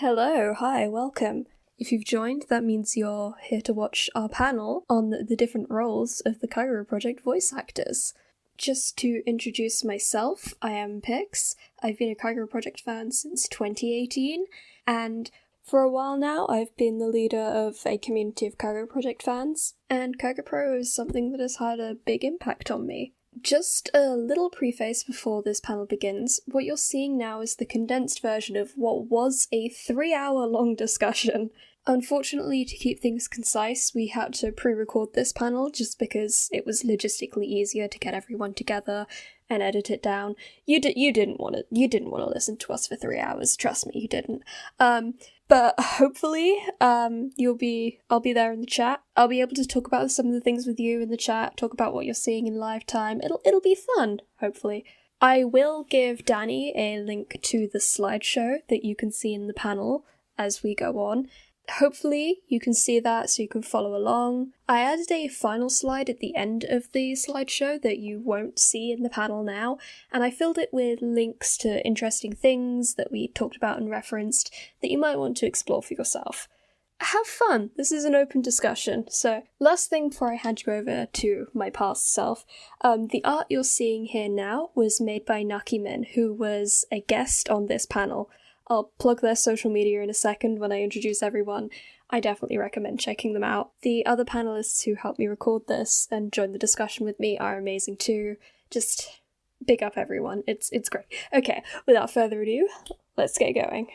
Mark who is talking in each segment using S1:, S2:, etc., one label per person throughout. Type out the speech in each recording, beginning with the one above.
S1: Hello, hi, welcome. If you've joined, that means you're here to watch our panel on the different roles of the Kagepro Project voice actors. Just to introduce myself, I am Pix. I've been a Kagepro Project fan since 2018, and for a while now I've been the leader of a community of Kagepro Project fans, and Kagepro is something that has had a big impact on me. Just a little preface before this panel begins. What you're seeing now is the condensed version of what was a 3-hour-long discussion. Unfortunately, to keep things concise, we had to pre-record this panel just because it was logistically easier to get everyone together and edit it down. You didn't want to listen to us for 3 hours. Trust me, you didn't. But hopefully, I'll be there in the chat. I'll be able to talk about some of the things with you in the chat, talk about what you're seeing in live time. It'll be fun, hopefully. I will give Danny a link to the slideshow that you can see in the panel as we go on. Hopefully you can see that so you can follow along. I added a final slide at the end of the slideshow that you won't see in the panel now, and I filled it with links to interesting things that we talked about and referenced that you might want to explore for yourself. Have fun! This is an open discussion. So, last thing before I hand you over to my past self, the art you're seeing here now was made by Nakimin, who was a guest on this panel. I'll plug their social media in a second when I introduce everyone. I definitely recommend checking them out. The other panelists who helped me record this and join the discussion with me are amazing too. Just big up everyone. It's great. Okay, without further ado, let's get going.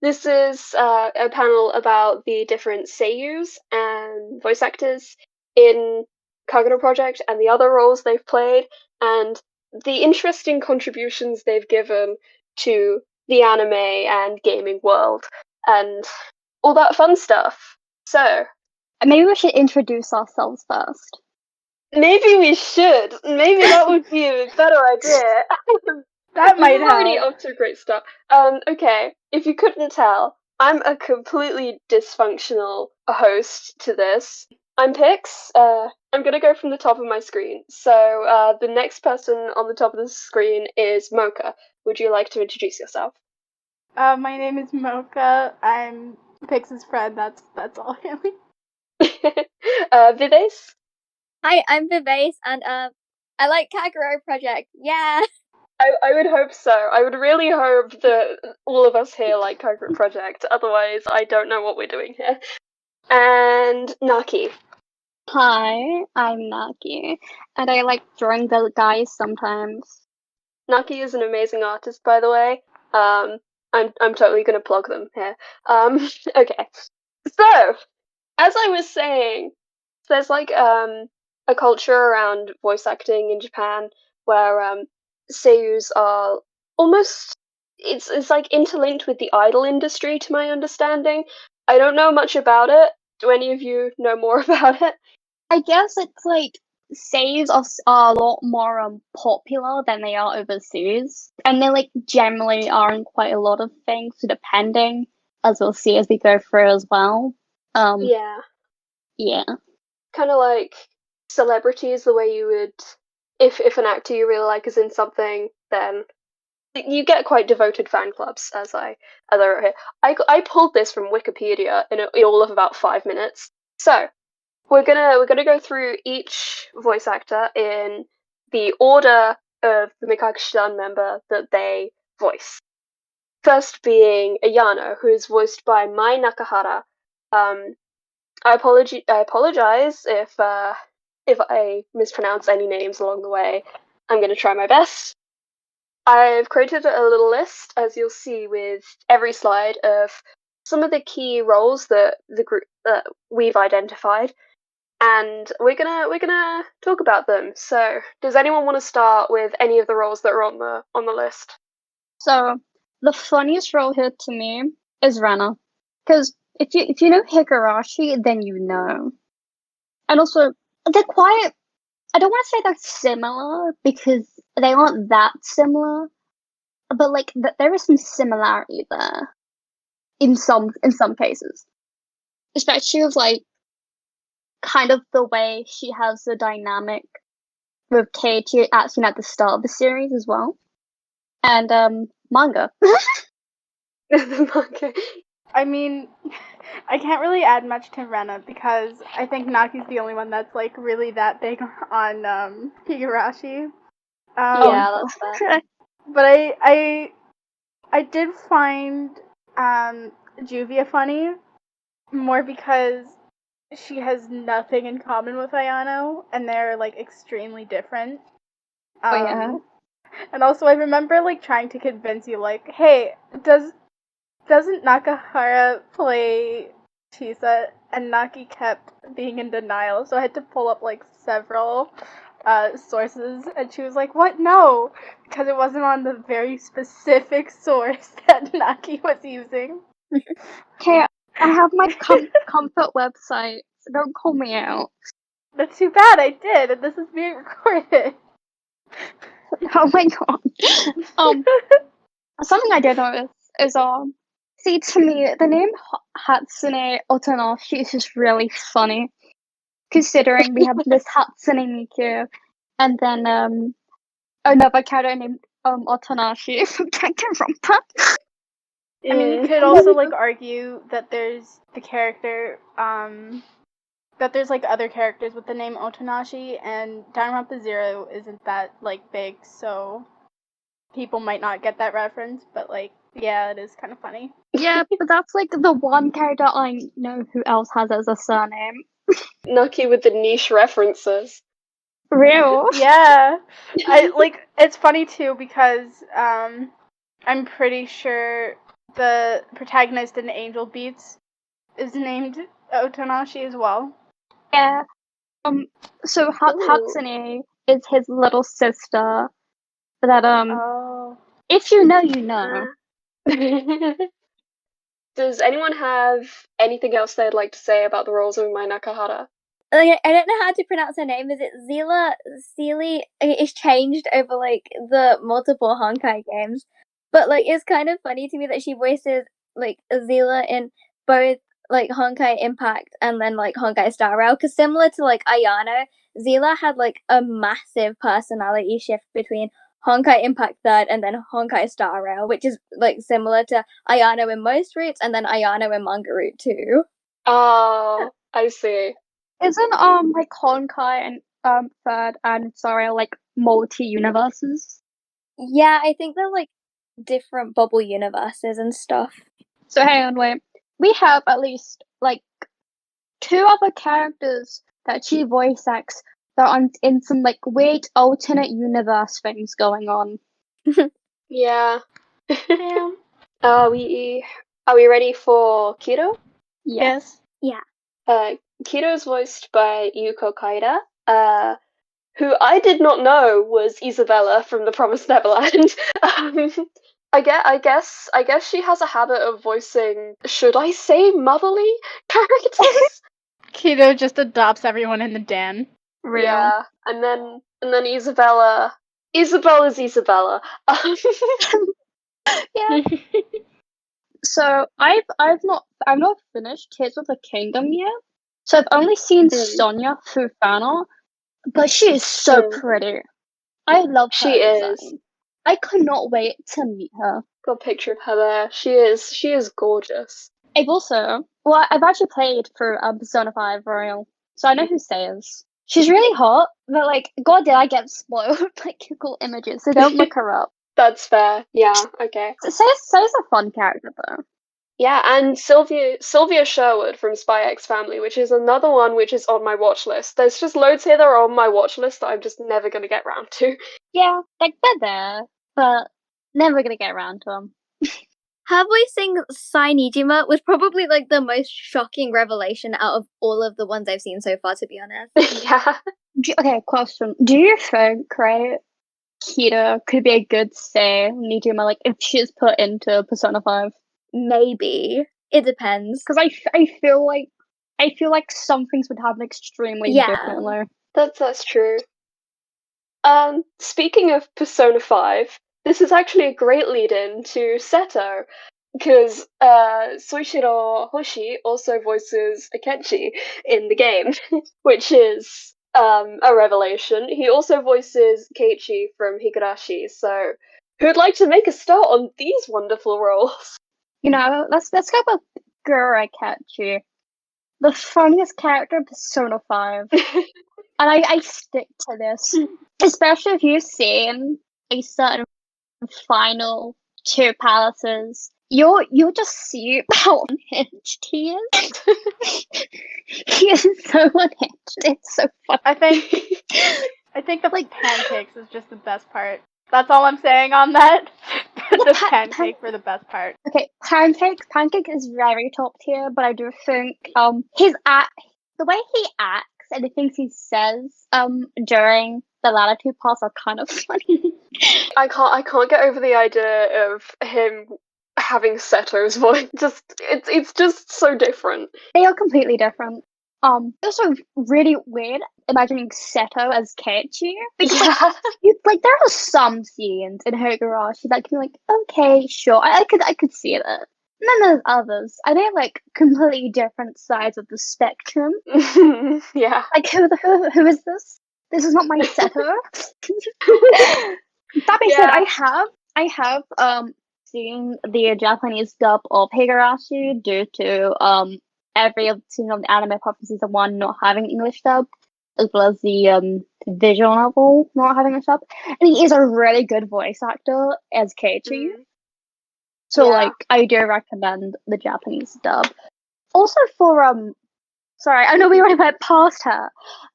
S2: This is a panel about the different seiyus and voice actors in Kagepro Project and the other roles they've played, and the interesting contributions they've given to the anime and gaming world, and all that fun stuff. So,
S3: maybe we should introduce ourselves first.
S2: Maybe we should. Maybe that would be a better idea.
S3: That might help.
S2: Already off to a great start. Okay, if you couldn't tell, I'm a completely dysfunctional host to this. I'm Pix. I'm gonna go from the top of my screen. So, the next person on the top of the screen is Mocha. Would you like to introduce yourself?
S4: My name is Mocha. I'm Pix's friend. That's all really.
S2: Vivace?
S5: Hi, I'm Vivace, and I like Kagepro Project. Yeah.
S2: I would hope so. I would really hope that all of us here like Kagepro Project. Otherwise, I don't know what we're doing here. And Naki.
S3: Hi, I'm Naki, and I like drawing the guys sometimes.
S2: Naki is an amazing artist, by the way. I'm totally gonna plug them here. Okay. So, as I was saying, there's like a culture around voice acting in Japan where seiyus are almost it's like interlinked with the idol industry, to my understanding. I don't know much about it. Do any of you know more about it?
S3: I guess it's like seiyus are a lot more popular than they are overseas, and they like generally are in quite a lot of things, depending, as we'll see as we go through as well.
S2: Yeah.
S3: Yeah.
S2: Kind of like celebrities, the way you would if an actor you really like is in something, then you get quite devoted fan clubs, as I wrote here. I pulled this from Wikipedia in all of about 5 minutes. So we're gonna go through each voice actor in the order of the Mikaku member that they voice. First being Ayano, who is voiced by Mai Nakahara. I apologize if I mispronounce any names along the way. I'm gonna try my best. I've created a little list, as you'll see with every slide, of some of the key roles that the group we've identified, and we're gonna talk about them. So, does anyone want to start with any of the roles that are on the list?
S3: So the funniest role here to me is Rana, because if you know Higurashi, then you know. And also, they're quite. I don't want to say they're similar because they aren't that similar, but like there is some similarity there in some cases, especially with like kind of the way she has the dynamic with Keiichi actually at the start of the series as well, and manga.
S2: The manga.
S4: I mean, I can't really add much to Rena because I think Naki's the only one that's like really that big on Higurashi.
S2: Yeah, that's fair.
S4: But I did find Juvia funny more because she has nothing in common with Ayano, and they're like extremely different.
S3: Oh, yeah.
S4: And also, I remember like trying to convince you, like, hey, doesn't Nakahara play Chisa? And Naki kept being in denial, so I had to pull up like several sources, and she was like, "What? No," because it wasn't on the very specific source that Naki was using.
S3: Okay, I have my comfort website, so don't call me out.
S4: That's too bad. I did, and this is being recorded.
S3: Oh my god. Something I did notice is see, to me the name Hatsune Otonashi is just really funny, considering we have this Hatsune Miku, and then another character named Otonashi from Danganronpa.
S4: I mean, you could also like argue that there's the character, that there's like other characters with the name Otonashi, and Danganronpa Zero isn't that like big, so people might not get that reference. But like, yeah, it is kind of funny.
S3: Yeah, but that's like the one character I know who else has as a surname.
S2: Naki with the niche references.
S3: Real?
S4: Yeah, I like. It's funny too because I'm pretty sure the protagonist in Angel Beats is named Otonashi as well.
S3: Yeah. So Hatsune is his little sister. That
S4: Oh.
S3: if you know, you know.
S2: Does anyone have anything else they'd like to say about the roles of my Nakahara?
S5: Like, I don't know how to pronounce her name. Is it Zila? Sealy? It's changed over like the multiple Honkai games, but like it's kind of funny to me that she voices like Zila in both like Honkai Impact and then like Honkai Star Rail. Because similar to like Ayano, Zila had like a massive personality shift between Honkai Impact Third and then Honkai Star Rail, which is like similar to Ayano in most routes and then Ayano in Manga Route too.
S2: Oh, I see.
S3: Isn't like Honkai and Third and sorry like multi universes?
S5: Yeah, I think they're like different bubble universes and stuff.
S3: So hang on, wait. We have at least like 2 other characters that she voice acts that are in some like weird alternate universe things going on.
S2: Yeah.
S4: Damn.
S2: Are we ready for Kiro?
S3: Yes.
S5: Yeah.
S2: Kiro is voiced by Yuko Kaida, who I did not know was Isabella from The Promised Neverland. I guess she has a habit of voicing, should I say, motherly characters?
S4: Kido just adopts everyone in the den.
S3: Real.
S2: Yeah, and then Isabella's Isabella.
S3: Yeah. So I've not finished Tears of the Kingdom yet. So I've only seen Sonia through Fana, but she is so pretty. I love her
S2: She is.
S3: design. I could not wait to meet her.
S2: Got a picture of her there. She is gorgeous.
S3: I've actually played through Persona 5 Royal, so I know who Sei is. She's really hot, but like, god did I get spoiled by Google Images, so don't look her up.
S2: That's fair. Yeah, okay.
S3: Sei's a fun character though.
S2: Yeah, and Sylvia Sherwood from Spy X Family, which is another one which is on my watch list. There's just loads here that are on my watch list that I'm just never gonna get round to.
S3: Yeah, like they're there, but never gonna get around to them.
S5: Her voicing Sai Nijima was probably like the most shocking revelation out of all of the ones I've seen so far, to be honest.
S2: Yeah.
S3: Okay, question. Do you think, right, Kita could be a good Sei Nijima, like, if she's put into Persona 5?
S5: Maybe. It depends.
S3: Because I feel like some things would happen extremely differently.
S2: That's true. Speaking of Persona 5, this is actually a great lead-in to Seto, because Soichiro Hoshi also voices Akechi in the game, which is a revelation. He also voices Keiichi from Higurashi, so who'd like to make a start on these wonderful roles?
S3: Let's go with Gurakachi, the funniest character in Persona 5. And I stick to this. Especially if you've seen a certain final 2 palaces. You'll just see how unhinged he is. He is so unhinged. It's so funny.
S4: I think the pancakes is just the best part. That's all I'm saying on that. The pancake were the best part.
S3: Okay, Pancake is very top tier, but I do think the way he acts and the things he says during the latter 2 parts are kind of funny.
S2: I can't get over the idea of him having Seto's voice. It's just so different.
S3: They are completely different. Also really weird imagining Seto as Keiichi. Because there are some scenes in Higurashi that can be like, okay, sure, I could see that. And then there's others. I think like completely different sides of the spectrum.
S2: Yeah.
S3: Like who is this? This is not my Seto. That being said, I have seen the Japanese dub of Higurashi due to every season of the anime apart from season 1 not having English dub, as well as the visual novel not having a dub. And he is a really good voice actor as Keiichi. So like I do recommend the Japanese dub. Also for sorry, I know we already went past her,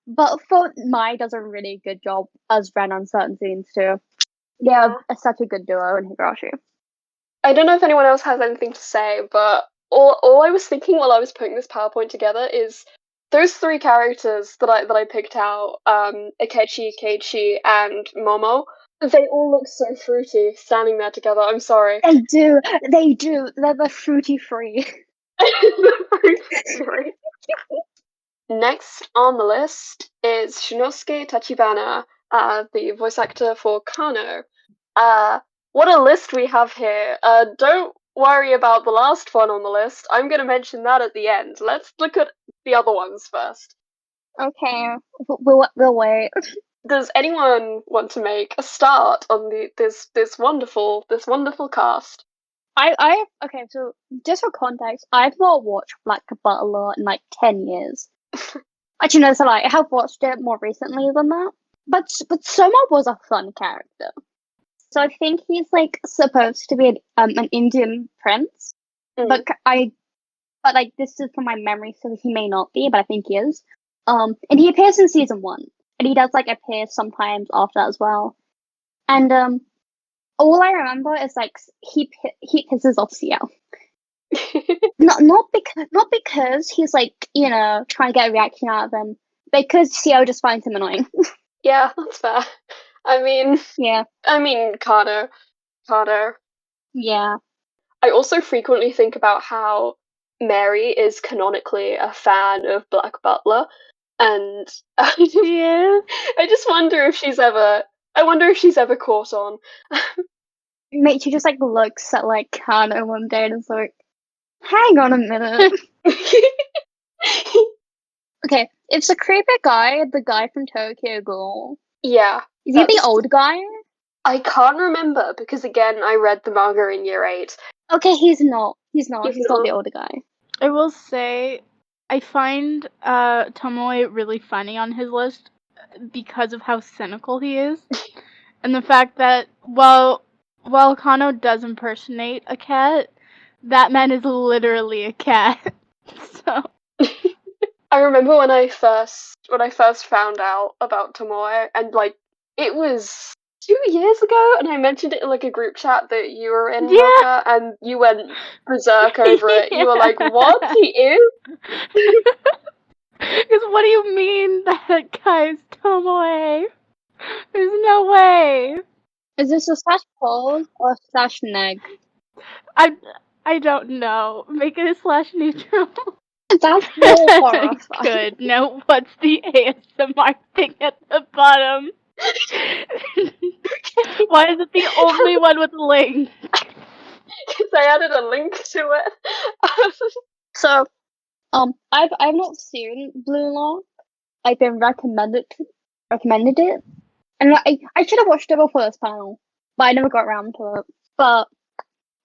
S3: but for Mai does a really good job as Ren on certain scenes too. They are such a good duo in Higurashi.
S2: I don't know if anyone else has anything to say, but all I was thinking while I was putting this PowerPoint together is those 3 characters that I picked out, Akechi, Keiichi, and Momo. They all look so fruity standing there together. I'm sorry.
S3: They do. They're the fruity free.
S2: Next on the list is Shinosuke Tachibana, the voice actor for Kano. What a list we have here. Don't worry about the last one on the list. I'm going to mention that at the end. Let's look at the other ones first.
S3: Okay, we'll wait.
S2: Does anyone want to make a start on this wonderful cast?
S3: Okay, so just for context, I've not watched Black Butler in like 10 years. Actually, no, it's a lie. I have watched it more recently than that. But Soma was a fun character. So I think he's like supposed to be an Indian prince, but like this is from my memory, so he may not be, but I think he is. And he appears in season 1, and he does like appear sometimes after that as well. And all I remember is like he pisses off CL. not because he's like trying to get a reaction out of him, because CL just finds him annoying.
S2: Yeah, that's fair. I mean, Kano.
S3: Yeah.
S2: I also frequently think about how Mary is canonically a fan of Black Butler, and I just wonder if she's ever caught on.
S3: Mate, she just like looks at like Kano one day and is like, hang on a minute. Okay, it's the creepy guy, the guy from Tokyo Ghoul.
S2: Yeah.
S3: Is he the old guy?
S2: I can't remember because again I read the manga in year 8.
S3: Okay, he's not the older guy.
S4: I will say I find Tomoe really funny on his list because of how cynical he is. And the fact that while Kano does impersonate a cat, that man is literally a cat. So
S2: I remember when I first found out about Tomoe, and like it was 2 years ago, and I mentioned it in like a group chat that you were in, Mocha, and you went berserk over it. You were like, "What? He is?"
S4: Because what do you mean that guy's Tomoe? There's no way.
S3: Is this a /pause or /neg?
S4: I don't know. Make it a /neutral.
S3: That's more horrifying.
S4: Good. Now, what's the ASMR thing at the bottom? Why is it the only one with link?
S2: Because I added a link to it.
S3: So, I've not seen Blue Lock. I've been recommended it, and I should have watched it before this panel, but I never got around to it. But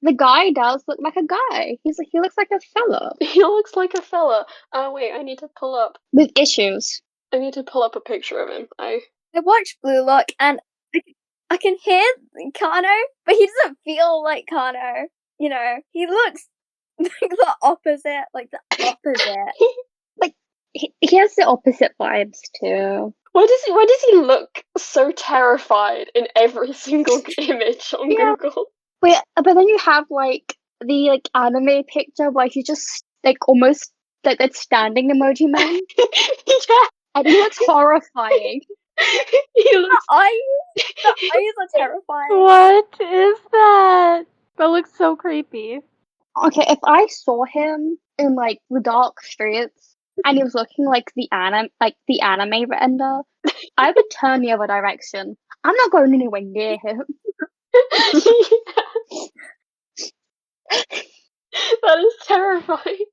S3: The guy does look like a guy. He looks like a fella
S2: He looks like a fella. Wait, I need to pull up.
S3: with issues.
S2: I need to pull up a picture of him.
S5: I watched Blue Lock and I can hear Kano, but he doesn't feel like Kano. You know, he looks like the opposite. Like the opposite.
S3: Like he has the opposite vibes too.
S2: Why does he look so terrified in every single image on
S3: Yeah.
S2: Google?
S3: Wait, but then you have like the anime picture where he's just like almost like that standing emoji man,
S2: Yeah,
S3: and he looks horrifying.
S2: he looks.
S5: The eyes are terrifying.
S4: What is that? That looks so creepy.
S3: Okay, if I saw him in like the dark streets and he was looking like the anime render, I would turn the other direction. I'm not going anywhere near him.
S2: That is terrifying.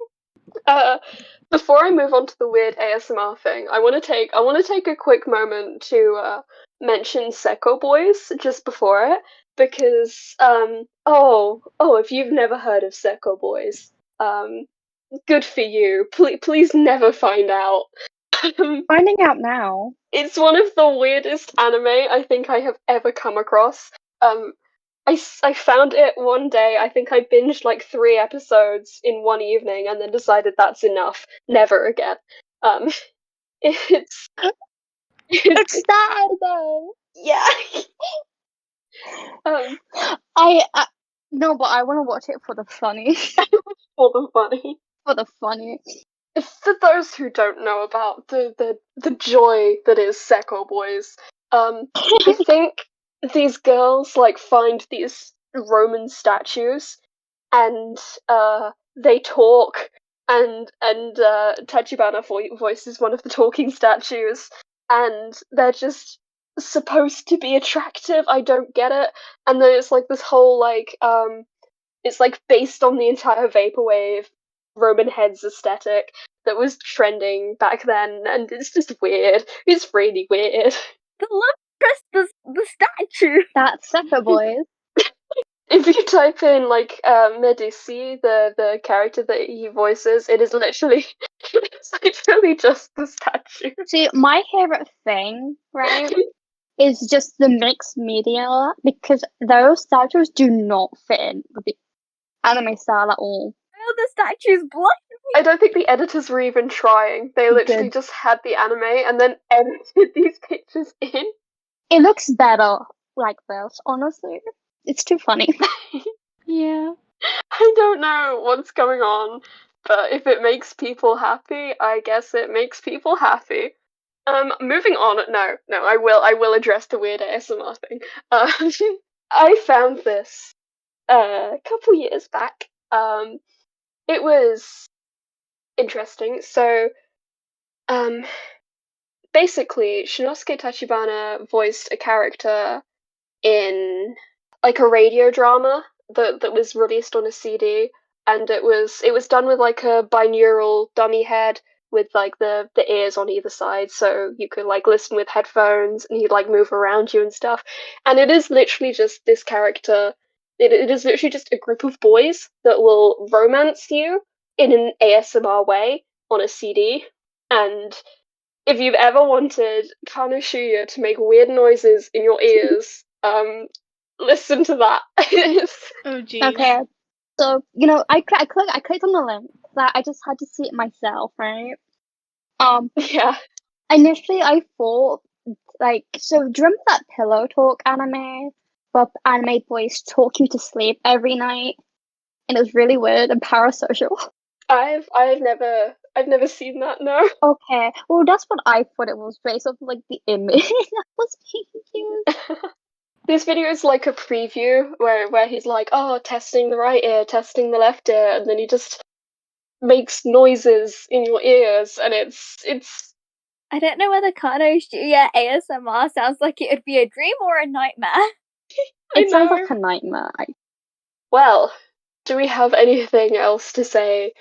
S2: Before I move on to the weird ASMR thing, I want to take a quick moment to mention Seko Boys just before it, because if you've never heard of Seko Boys, good for you. Please never find out.
S3: Finding out now.
S2: It's one of the weirdest anime I think I have ever come across. I found it one day. I think I binged like 3 episodes in one evening and then decided that's enough. Never again. It's
S3: It's that though.
S2: yeah.
S3: I no, but I want to watch it for the funny.
S2: For the funny.
S3: For the funny.
S2: For those who don't know about the joy that is Seko Boys, I think these girls like find these Roman statues and they talk and Tachibana voices one of the talking statues and they're just supposed to be attractive. I don't get it. And then it's like this whole like it's like based on the entire vaporwave Roman heads aesthetic that was trending back then, and it's just weird. It's really weird.
S5: The love interest, the statue.
S3: That's Seko Boys.
S2: If you type in like Medici, the character that he voices, it is literally it's literally just the statue.
S3: See, my favorite thing, right, is just the mixed media because those statues do not fit in with the anime style at all.
S5: Oh, the statue's blushing.
S2: I don't think the editors were even trying. They literally just had the anime and then edited these pictures in.
S3: It looks better like this, honestly. It's too funny.
S4: Yeah.
S2: I don't know what's going on, but if it makes people happy, I guess it makes people happy. Moving on. No, I will address the weird ASMR thing. I found this a couple years back. It was interesting. So, basically, Shinosuke Tachibana voiced a character in like a radio drama that was released on a CD, and it was done with like a binaural dummy head with like the ears on either side, so you could like listen with headphones and he'd like move around you and stuff. And it is literally just this character. It is literally just a group of boys that will romance you in an ASMR way on a CD. And if you've ever wanted Kanoshuya to make weird noises in your ears, listen to that.
S4: Oh geez.
S3: Okay, so I clicked on the link. That I just had to see it myself, right?
S2: Yeah.
S3: Initially I thought so. Do you remember that Pillow Talk anime? Where anime boys talk you to sleep every night, and it was really weird and parasocial.
S2: I've never seen that. No.
S3: Okay, well that's what I thought it was based off of, like the image that was being used.
S2: This video is like a preview where he's like, oh, testing the right ear, testing the left ear, and then he just makes noises in your ears, and it's.
S5: I don't know whether Kanoshuya ASMR sounds like it would be a dream or a nightmare.
S3: It sounds like a nightmare.
S2: Well, do we have anything else to say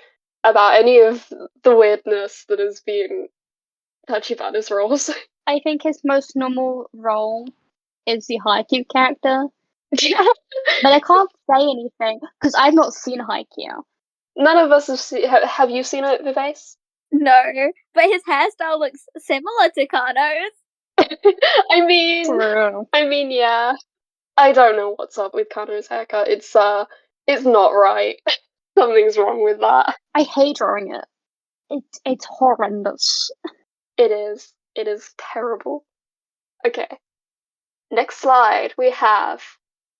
S2: about any of the weirdness that has been Tachibana's roles?
S3: I think his most normal role is the Haikyuu character, But I can't say anything because I've not seen Haikyuu.
S2: None of us have seen. Have you seen it, Vivace?
S5: No, but his hairstyle looks similar to Kano's.
S3: True.
S2: I mean, yeah. I don't know what's up with Kano's haircut. It's not right. Something's wrong with that.
S3: I hate drawing it. It's horrendous.
S2: It is. It is terrible. Okay. Next slide. We have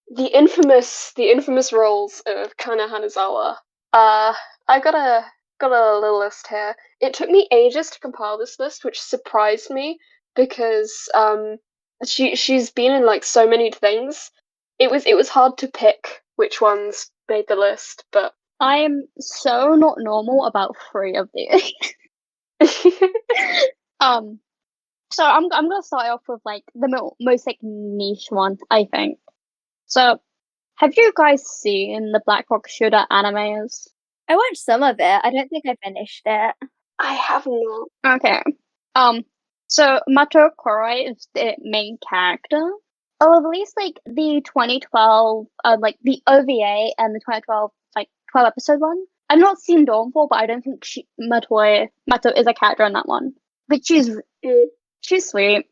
S2: the infamous roles of Kana Hanazawa. I got a little list here. It took me ages to compile this list, which surprised me because she's been in like so many things. It was hard to pick which ones made the list, but
S3: I am so not normal about 3 of these. So I'm gonna start off with like the most like niche one, I think. So, have you guys seen the Black Rock Shooter animes?
S5: I watched some of it. I don't think I finished it.
S2: I have not.
S3: Okay. So Mato Koroi is the main character. Oh, at least like the 2012, like the OVA and the 2012 like 12 episode one. I've not seen Dawnfall, but I don't think Mato is a character in that one. But she's sweet.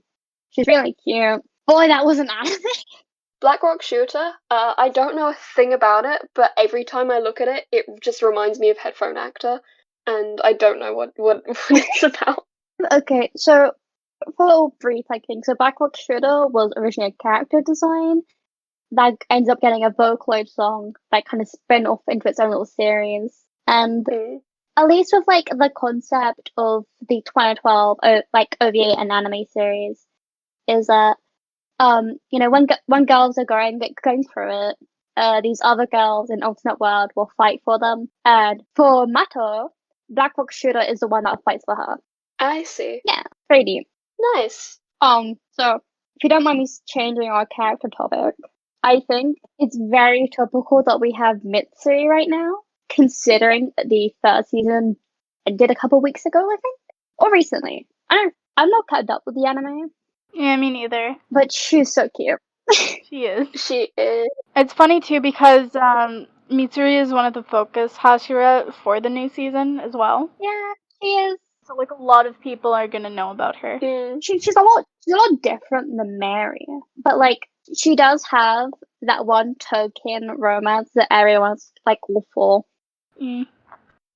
S3: She's really cute. Boy, that was an anime.
S2: Black Rock Shooter, I don't know a thing about it, but every time I look at it, it just reminds me of Headphone Actor, and I don't know what it's about.
S3: Okay, so for a little brief, I think, so Black Rock Shooter was originally a character design that ends up getting a Vocaloid song that kind of spin off into its own little series. And at least with like the concept of the 2012 like OVA and anime series is that you know, when girls are going through it, these other girls in alternate world will fight for them. And for Mato, Black Rock Shooter is the one that fights for her.
S2: I see.
S3: Yeah, very deep.
S2: Nice.
S3: So if you don't mind me changing our character topic, I think it's very typical that we have Mitsuri right now, considering the third season ended a couple weeks ago, I think, or recently. I'm not kept up with the anime.
S4: Yeah, me neither.
S3: But she's so cute.
S4: She is.
S2: She is.
S4: It's funny too because Mitsuri is one of the focus Hashira for the new season as well.
S3: Yeah, she is.
S4: So like a lot of people are gonna know about her.
S3: She's a lot different than Mary, but like she does have that one token romance that everyone's like all for.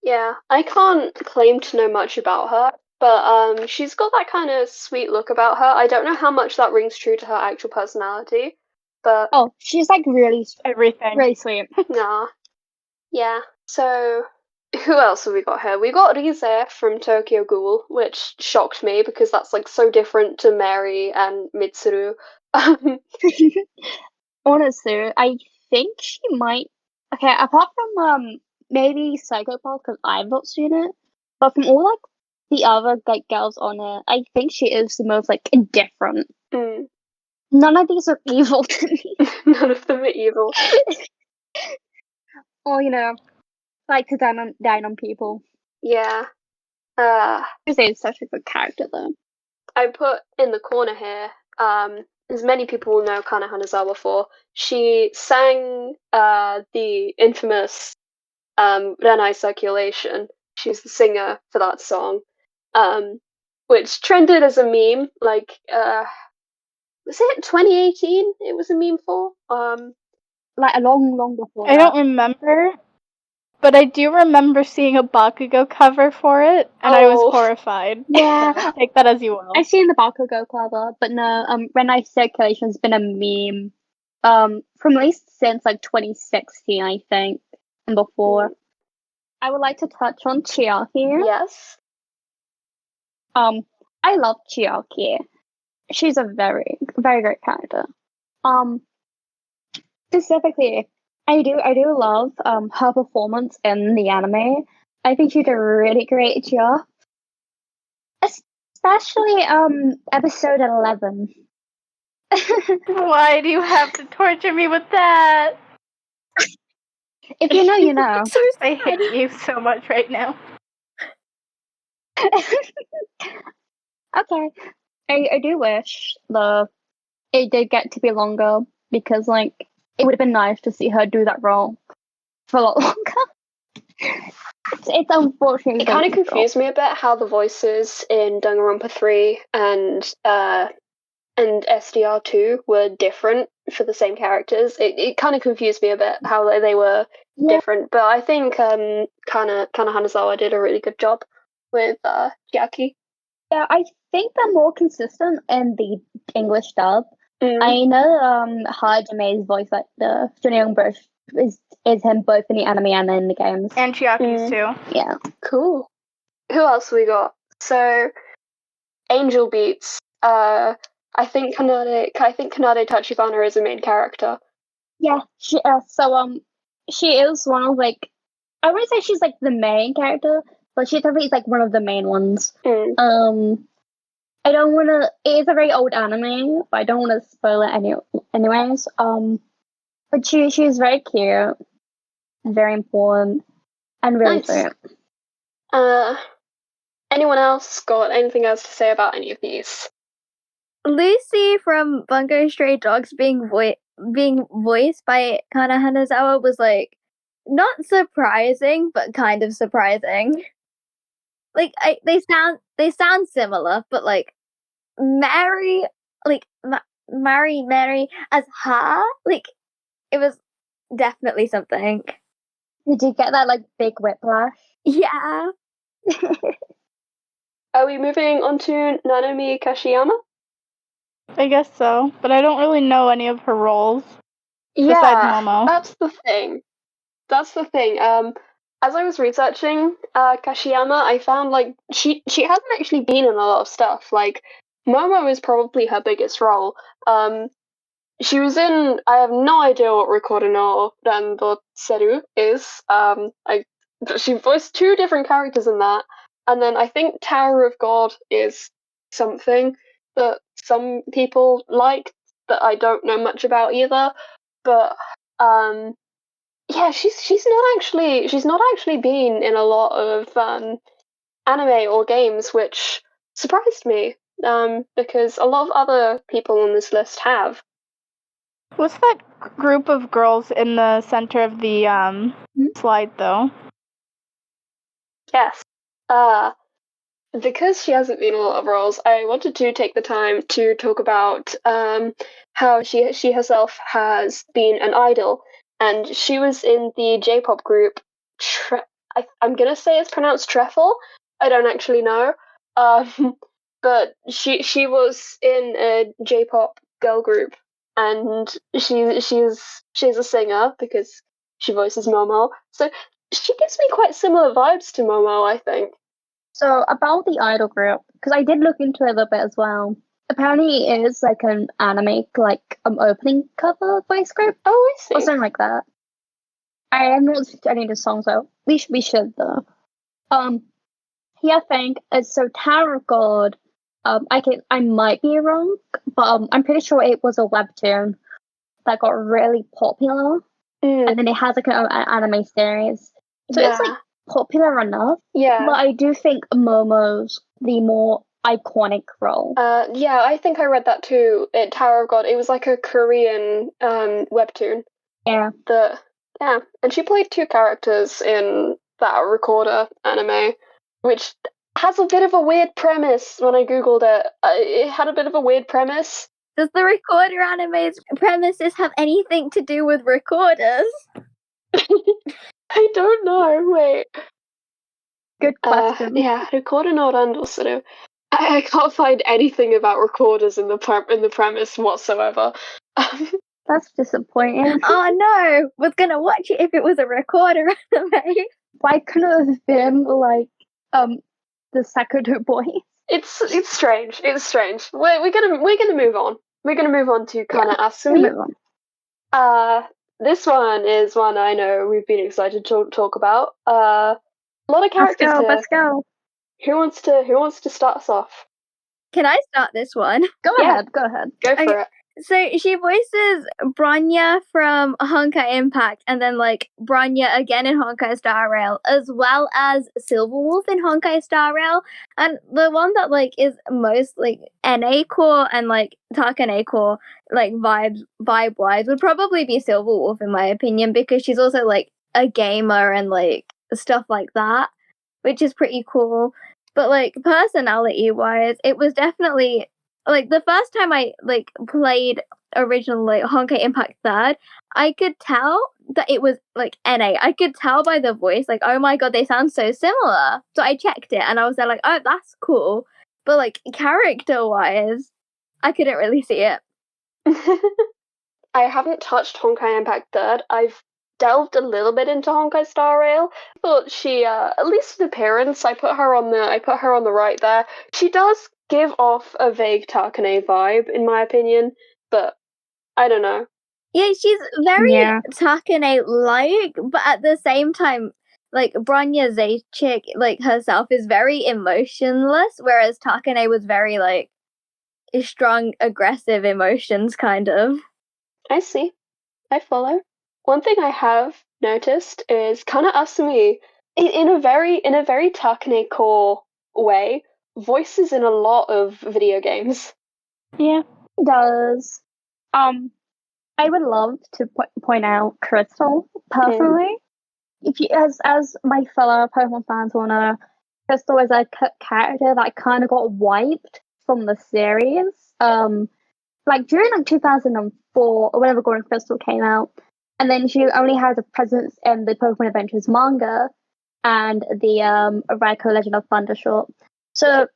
S2: Yeah, I can't claim to know much about her, but she's got that kind of sweet look about her. I don't know how much that rings true to her actual personality, but
S3: oh, she's like really
S4: everything,
S3: really sweet.
S2: Nah, yeah. So who else have we got here? We got Rize from Tokyo Ghoul, which shocked me because that's like so different to Mary and Mitsuru.
S3: Honestly, I think she might. Okay, apart from maybe Psychopath because I've not seen it, but from all like the other like girls on it, I think she is the most like indifferent. None of these are evil to me.
S2: None of them are evil.
S3: Or you know, like to dine on people.
S2: Yeah.
S3: Rize is such a good character though.
S2: I put in the corner here, as many people will know Kana Hanazawa for, she sang the infamous Renai Circulation. She's the singer for that song, which trended as a meme, like, was it 2018 it was a meme for?
S3: Like a long before
S4: I don't remember, but I do remember seeing a Bakugo cover for it, and I was horrified.
S3: Yeah.
S4: So take that as you will.
S3: I've seen the Bakugo cover, but no, Renai Circulation's been a meme, from at least since like 2016, I think, and before. I would like to touch on Chiaki.
S2: Yes.
S3: I love Chiaki. She's a very, very great character. Specifically, I do love her performance in the anime. I think she did a really great job. Especially episode 11.
S4: Why do you have to torture me with that?
S3: If you know, you know.
S5: So
S4: I hate you so much right now.
S3: Okay. I do wish it did get to be longer because like it would have been nice to see her do that role for a lot longer. It's unfortunate.
S2: It kind of confused me a bit how the voices in Danganronpa 3 and SDR2 were different for the same characters. It kind of confused me a bit how they were different, but I think Kana Hanazawa did a really good job with Jackie.
S3: Yeah, I think they're more consistent in the English dub. I know Hajame's voice actor, Jun Young-bush, is him both in the anime and in the games.
S4: And Chiaki's too.
S3: Yeah.
S2: Cool. Who else we got? So, Angel Beats. I think Kanade Tachibana is a main character.
S3: Yeah, she is one of, like, I wouldn't say she's like the main character, but she definitely is like one of the main ones. I don't want to. It is a very old anime, but I don't want to spoil it anyways. But she's very cute, very important, and really
S2: Nice.
S3: sweet.
S2: Anyone else got anything else to say about any of these?
S5: Lucy from Bungo Stray Dogs being voiced by Kana Hanazawa was like not surprising, but kind of surprising. Like they sound similar, but like Mary, like Mary as her, like it was definitely something.
S3: Did you get that like big whiplash?
S5: Yeah.
S2: Are we moving on to Nanami Kashiyama?
S4: I guess so, but I don't really know any of her roles. Besides Momo.
S2: That's the thing. As I was researching Kashiyama, I found like she hasn't actually been in a lot of stuff. Like Momo is probably her biggest role. She was in. I have no idea what Rekoru no Rando Seru is. She voiced 2 different characters in that, and then I think Tower of God is something that some people like that I don't know much about either. But yeah, she's not actually been in a lot of anime or games, which surprised me. Because a lot of other people on this list have.
S4: What's that group of girls in the center of the slide, though?
S2: Yes. Because she hasn't been in a lot of roles, I wanted to take the time to talk about how she herself has been an idol, and she was in the J-pop group. I'm gonna say it's pronounced Treffle. I don't actually know. But she was in a J-pop girl group, and she's a singer because she voices Momo. So she gives me quite similar vibes to Momo, I think.
S3: So about the idol group, because I did look into it a little bit as well. Apparently, it is like an anime like opening cover voice group.
S2: Oh, I see.
S3: Or something like that. I am not listening to any of the songs though. We should though. Yeah, I think so. Tower of God. I might be wrong, but I'm pretty sure it was a webtoon that got really popular, and then it has like an anime series. So it's like popular enough.
S2: Yeah.
S3: But I do think Momo's the more iconic role.
S2: Yeah, I think I read that too. Tower of God. It was like a Korean webtoon.
S3: Yeah.
S2: And she played 2 characters in that Recorder anime, which has a bit of a weird premise. When I googled it, it had a bit of a weird premise.
S5: Does the Recorder anime's premises have anything to do with recorders?
S2: I don't know. Wait.
S3: Good question.
S2: Yeah, Recorder no Randosuru. I can't find anything about recorders in the premise whatsoever.
S3: That's disappointing.
S5: Oh no! Was gonna watch it if it was a Recorder anime.
S3: Why couldn't it have been like the Sakudo boys?
S2: It's strange. It's strange. We're gonna move on. We're gonna move on to Kana Asumi. This one is one I know we've been excited to talk about. A lot of characters here.
S3: Let's go.
S2: Who wants to start us off?
S5: Can I start this one?
S3: Go ahead.
S2: Go for it.
S5: So she voices Bronya from Honkai Impact, and then like Bronya again in Honkai Star Rail, as well as Silverwolf in Honkai Star Rail. And the one that like is most like NA core and like Takane core like vibe wise would probably be Silverwolf in my opinion, because she's also like a gamer and like stuff like that, which is pretty cool. But like personality wise, it was definitely like the first time I like played original like Honkai Impact Third, I could tell that it was like NA. I could tell by the voice, like, oh my god, they sound so similar. So I checked it and I was there like, oh, that's cool. But like character wise, I couldn't really see it.
S2: I haven't touched Honkai Impact Third. I've delved a little bit into Honkai Star Rail. I thought she, at least in appearance, I put her on the right there. She does give off a vague Takane vibe, in my opinion, but I don't know.
S5: Yeah, she's very Takane-like, but at the same time, like Bronya Zaychik, like herself, is very emotionless, whereas Takane was very like strong, aggressive emotions, kind of.
S2: I see. I follow. One thing I have noticed is Kana Asumi, in a very Takane core way, voices in a lot of video games.
S3: Yeah, it does. I would love to point out Crystal personally. If you, as my fellow Pokemon fans will know, Crystal is a character that kind of got wiped from the series. Like during like 2004 or whenever Golden Crystal came out, and then she only has a presence in the Pokemon Adventures manga and the Raikou Legend of Thundershort. So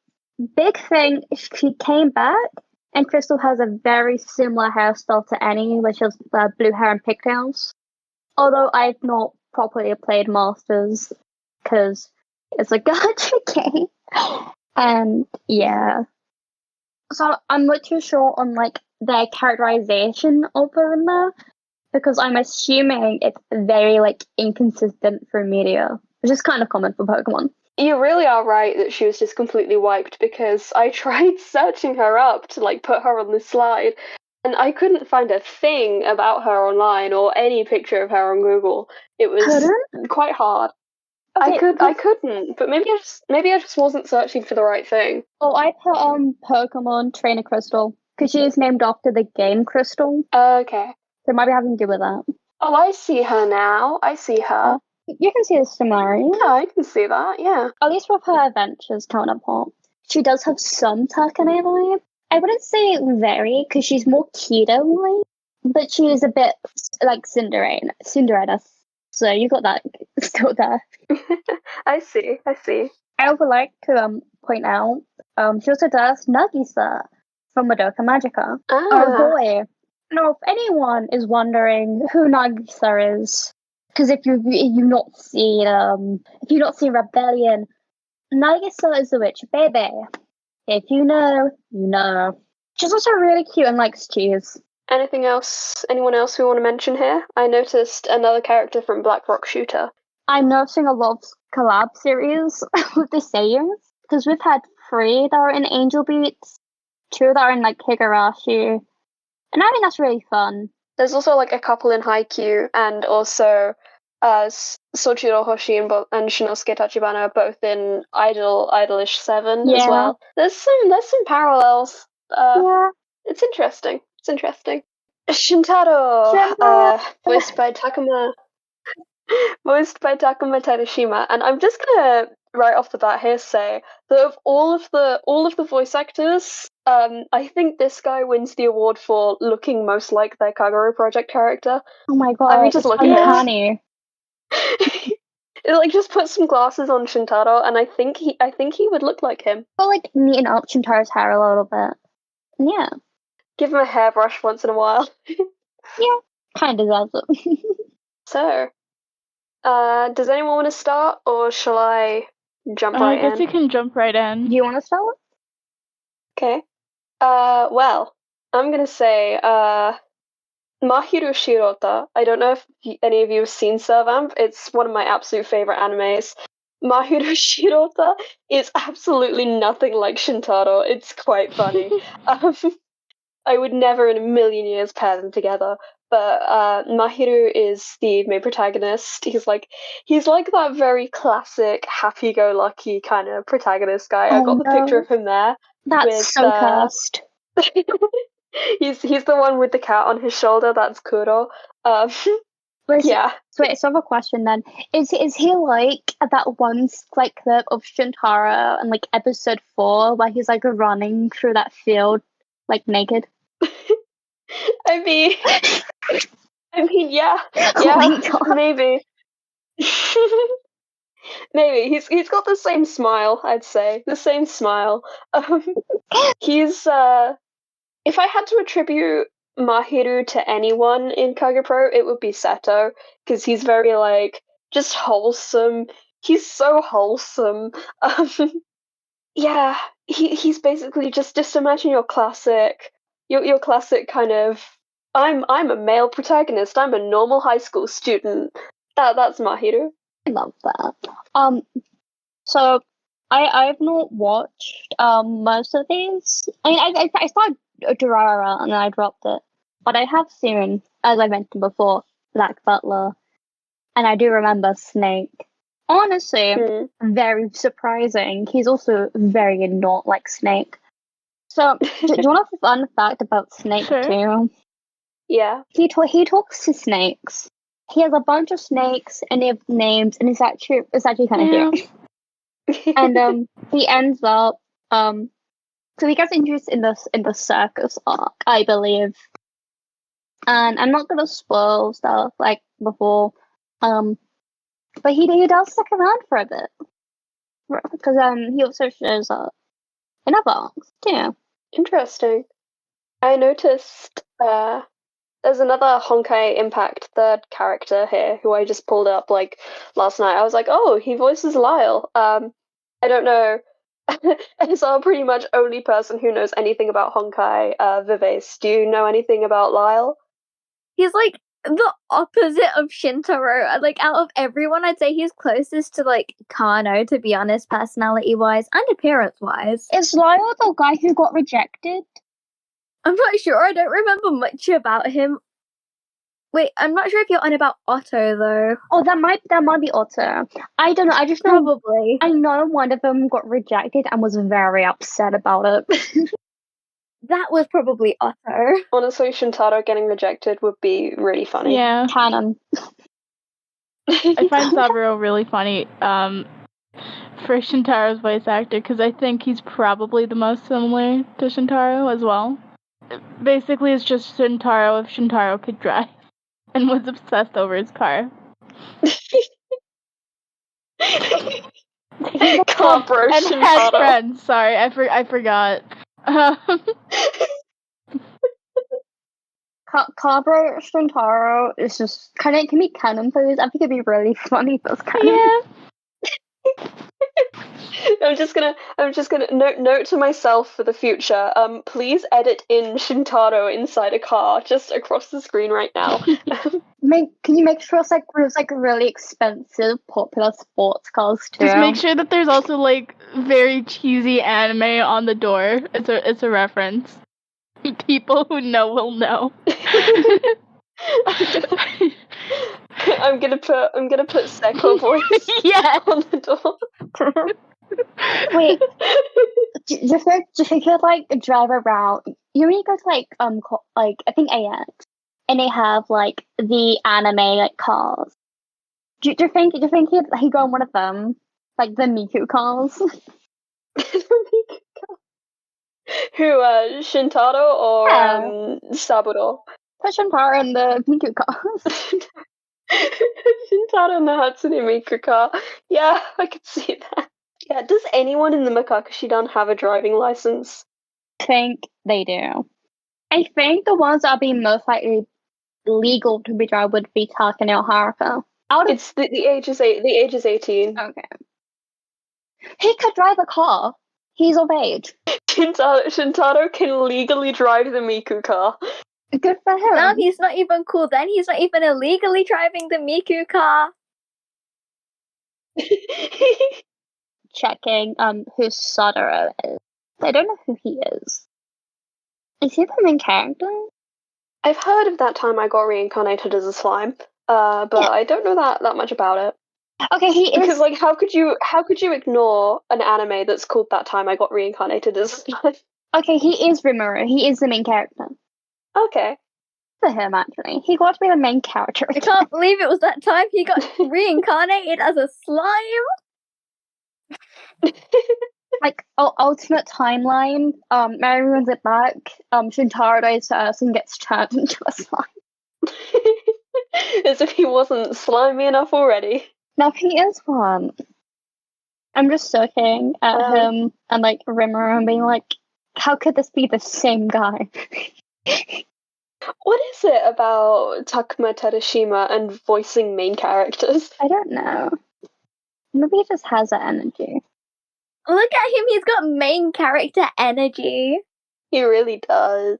S3: big thing, she came back. And Crystal has a very similar hairstyle to Annie, which is blue hair and pigtails. Although I've not properly played Masters, because it's a gacha game. And yeah. So I'm not too sure on like their characterization of her in there, because I'm assuming it's very like inconsistent for media, which is kind of common for Pokemon.
S2: You really are right that she was just completely wiped, because I tried searching her up to like put her on the slide, and I couldn't find a thing about her online or any picture of her on Google. It was quite hard. Okay, I couldn't, but maybe I just wasn't searching for the right thing.
S3: Oh, I put Pokemon Trainer Crystal because she is named after the game Crystal.
S2: Okay.
S3: So it might be having to do with that.
S2: Oh, I see her now. I see her.
S3: You can see the similarity.
S2: Yeah, I can see that, yeah.
S3: At least with her adventures counterpart. She does have some Takane vibe. I wouldn't say very, because she's more Keto-like, but she is a bit like Cinderella. So you got that still there.
S2: I see.
S3: I would like to point out, she also does Nagisa from Madoka Magica. Oh boy. Now, if anyone is wondering who Nagisa is, because if you've not seen Rebellion, Nagisa is the witch baby. If you know, you know. She's also really cute and likes cheese.
S2: Anything else? Anyone else we want to mention here? I noticed another character from Black Rock Shooter.
S3: I'm noticing a lot of collab series with the Saiyans, because we've had 3 that are in Angel Beats, 2 that are in like Higurashi, and I think that's really fun.
S2: There's also like a couple in Haikyuu, and also Soichiro Hoshi and Shinosuke Tachibana are both in Idolish 7 as well. There's some parallels. It's interesting. Shintaro, voiced by Takuma Terashima, and I'm just gonna right off the bat here say that of all of the voice actors, I think this guy wins the award for looking most like their Kagero Project character.
S3: Oh my god!
S2: I mean, just look at him. Like, just put some glasses on Shintaro, and I think he would look like him.
S3: But like neaten up Shintaro's hair a little bit. Yeah.
S2: Give him a hairbrush once in a while.
S3: Yeah, kind of does it.
S2: So, does anyone want to start, or shall I jump right in?
S4: I guess you can jump right in.
S3: Do you want to start?
S2: Okay. Well, I'm gonna say, Mahiru Shirota. I don't know if any of you have seen Servamp. It's one of my absolute favorite animes. Mahiru Shirota is absolutely nothing like Shintaro. It's quite funny. I would never in a million years pair them together. But Mahiru is the main protagonist. He's like that very classic happy-go-lucky kind of protagonist guy. I've got the picture of him there.
S3: That's so cursed.
S2: he's the one with the cat on his shoulder. That's Kuro. Yeah.
S3: So wait, so I have a question then. Is he like that one like clip of Shintaro in like episode 4 where he's like running through that field like naked?
S2: I mean, yeah, maybe. Maybe he's got the same smile. I'd say the same smile. He's if I had to attribute Mahiru to anyone in Kagepro, it would be Seto, because he's very like just wholesome. He's so wholesome. Yeah, he's basically just imagine your classic kind of I'm a male protagonist. I'm a normal high school student. That's Mahiru.
S3: I love that. So I've not watched most of these. I mean, I started Durara and then I dropped it, but I have seen, as I mentioned before, Black Butler, and I do remember Snake. Honestly, very surprising. He's also very not like Snake. So, do you want a fun fact about Snake too?
S2: Yeah.
S3: He talks to snakes. He has a bunch of snakes and they have names, and it's actually kind of cute. And he ends up so he gets introduced in the circus arc, I believe. And I'm not gonna spoil stuff like before, but he does stick around for a bit because he also shows up in other arcs too.
S2: Interesting. I noticed there's another Honkai Impact third character here who I just pulled up like last night. I was like, oh, he voices Lyle. I don't know. It's our pretty much only person who knows anything about Honkai, Vivace. Do you know anything about Lyle?
S5: He's like the opposite of Shintaro. Like out of everyone, I'd say he's closest to like Kano, to be honest, personality-wise and appearance-wise.
S3: Is Lyle the guy who got rejected?
S5: I'm not sure. I don't remember much about him. Wait, I'm not sure if you're on about Otto though.
S3: Oh, that might be Otto. I don't know. I just know.
S5: Probably.
S3: I know one of them got rejected and was very upset about it.
S5: That was probably Otto.
S2: Honestly, Shintaro getting rejected would be really funny.
S4: Yeah.
S3: Canon.
S4: I find Saburo really funny for Shintaro's voice actor because I think he's probably the most similar to Shintaro as well. Basically, it's just Shintaro if Shintaro could drive and was obsessed over his car.
S2: Kagepro
S4: and
S2: Shintaro.
S4: Had friends. Sorry, I forgot.
S3: Kagepro Shintaro is just can be canon pose. I think it'd be really funny if it was canon.
S4: Yeah.
S2: I'm just gonna note to myself for the future. Please edit in Shintaro inside a car just across the screen right now.
S3: Can you make sure it's like really expensive popular sports cars too?
S4: Just make sure that there's also like very cheesy anime on the door. It's a reference. People who know will know.
S2: I'm gonna put Seko voice on the door.
S3: Wait, just think you like drive around. You know, you go to like I think AX, and they have like the anime like cars. Do you think he'd go on one of them, like the Miku cars?
S2: Who, Shintaro or Saburo?
S3: Put Shintaro in the Miku cars.
S2: Shintaro and the Hatsune Miku car. Yeah, I could see that. Yeah, does anyone in the Makakashidan have a driving license?
S3: I think they do. I think the ones that are being most likely legal to be driven would be Takane or Haruka.
S2: It's the age is 18.
S3: Okay. He could drive a car. He's of age.
S2: Shintaro can legally drive the Miku car.
S3: Good for him.
S5: No, he's not even cool then. He's not even illegally driving the Miku car.
S3: Checking who Sadara is. I don't know who he is. Is he the main character?
S2: I've heard of That Time I Got Reincarnated as a Slime, but
S3: Yeah.
S2: I don't know that much about it.
S3: Okay, he
S2: Because
S3: is.
S2: like, how could you ignore an anime that's called That Time I Got Reincarnated as a Slime?
S3: Okay, he is Rimuru. He is the main character.
S2: Okay.
S3: For him, actually, he got to be the main character.
S5: I can't believe it was that time he got reincarnated as a slime.
S3: Like, ultimate timeline. Mary runs it back. Shintaro dies first and gets turned into a slime.
S2: As if he wasn't slimy enough already.
S3: Now he is one. I'm just looking at him and like Rimuru and being like, how could this be the same guy?
S2: What is it about Takuma Terashima and voicing main characters?
S3: I don't know. Maybe he just has that energy.
S5: Look at him, he's got main character energy.
S2: He really does.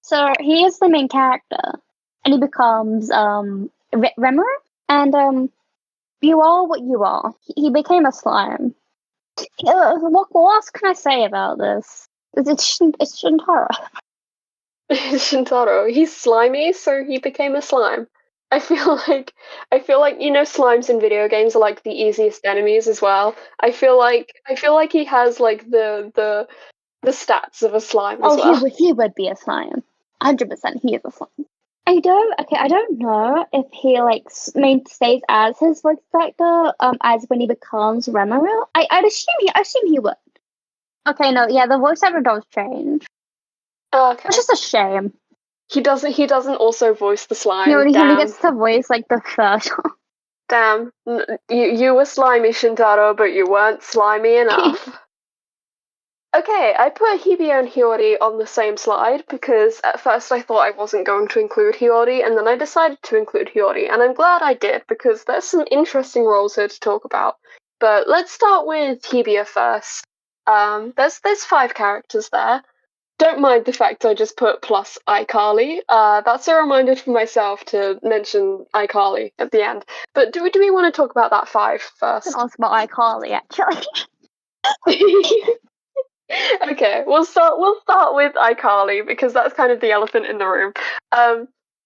S3: So he is the main character, and he becomes Rimuru, and you are what you are. He became a slime. What else can I say about this? It's Shintaro.
S2: Shintaro. He's slimy, so he became a slime. I feel like slimes in video games are like the easiest enemies as well. I feel like he has like the stats of a slime as well.
S3: He would be a slime. 100%, he is a slime. I don't know if he like stays as his voice actor as when he becomes Rimuru. I'd assume he would. Okay, no, yeah, the voice actor does change.
S2: Okay.
S3: It's just a shame.
S2: He doesn't also voice the slime.
S3: He only
S2: Damn.
S3: gets to voice like the third one.
S2: Damn. You were slimy, Shintaro, but you weren't slimy enough. Okay, I put Hibio and Hiyori on the same slide because at first I thought I wasn't going to include Hiyori, and then I decided to include Hiyori, and I'm glad I did because there's some interesting roles here to talk about. But let's start with Hibio first. There's 5 characters there. Don't mind the fact I just put plus iCarly. That's a reminder for myself to mention iCarly at the end. But do we want to talk about that 5 first?
S3: And also about iCarly, actually.
S2: Okay, we'll start with iCarly because that's kind of the elephant in the room.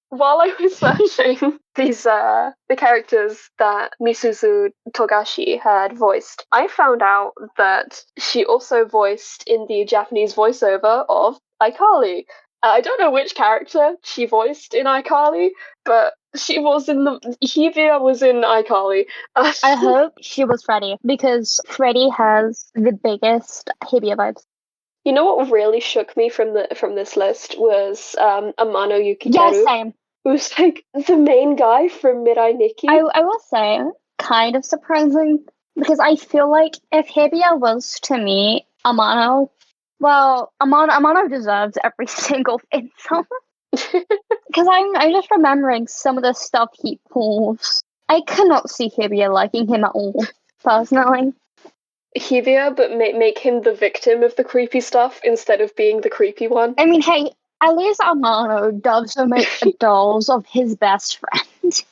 S2: While I was searching these the characters that Misuzu Togashi had voiced, I found out that she also voiced in the Japanese voiceover of iCarly. I don't know which character she voiced in iCarly, but she was in the Hibia was in iCarly.
S3: I hope she was Freddy because Freddy has the biggest Hibia vibes.
S2: You know what really shook me from this list was Amano Yukiteru.
S3: Yeah, same.
S2: Who's like the main guy from Mirai Nikki.
S3: I will say, kind of surprising, because I feel like if Hibia was to me Amano, well, Amano deserves every single insult. Because I'm just remembering some of the stuff he pulls. I cannot see Hibia liking him at all, personally.
S2: Hibia, but make him the victim of the creepy stuff instead of being the creepy one.
S3: I mean, hey, at least Amano does make the dolls of his best friend.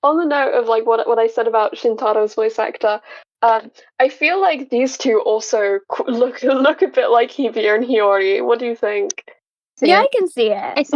S2: On the note of like what I said about Shintaro's voice actor, I feel like these two also look a bit like Hibia and Hiyori. What do you think?
S5: Yeah, I can see it.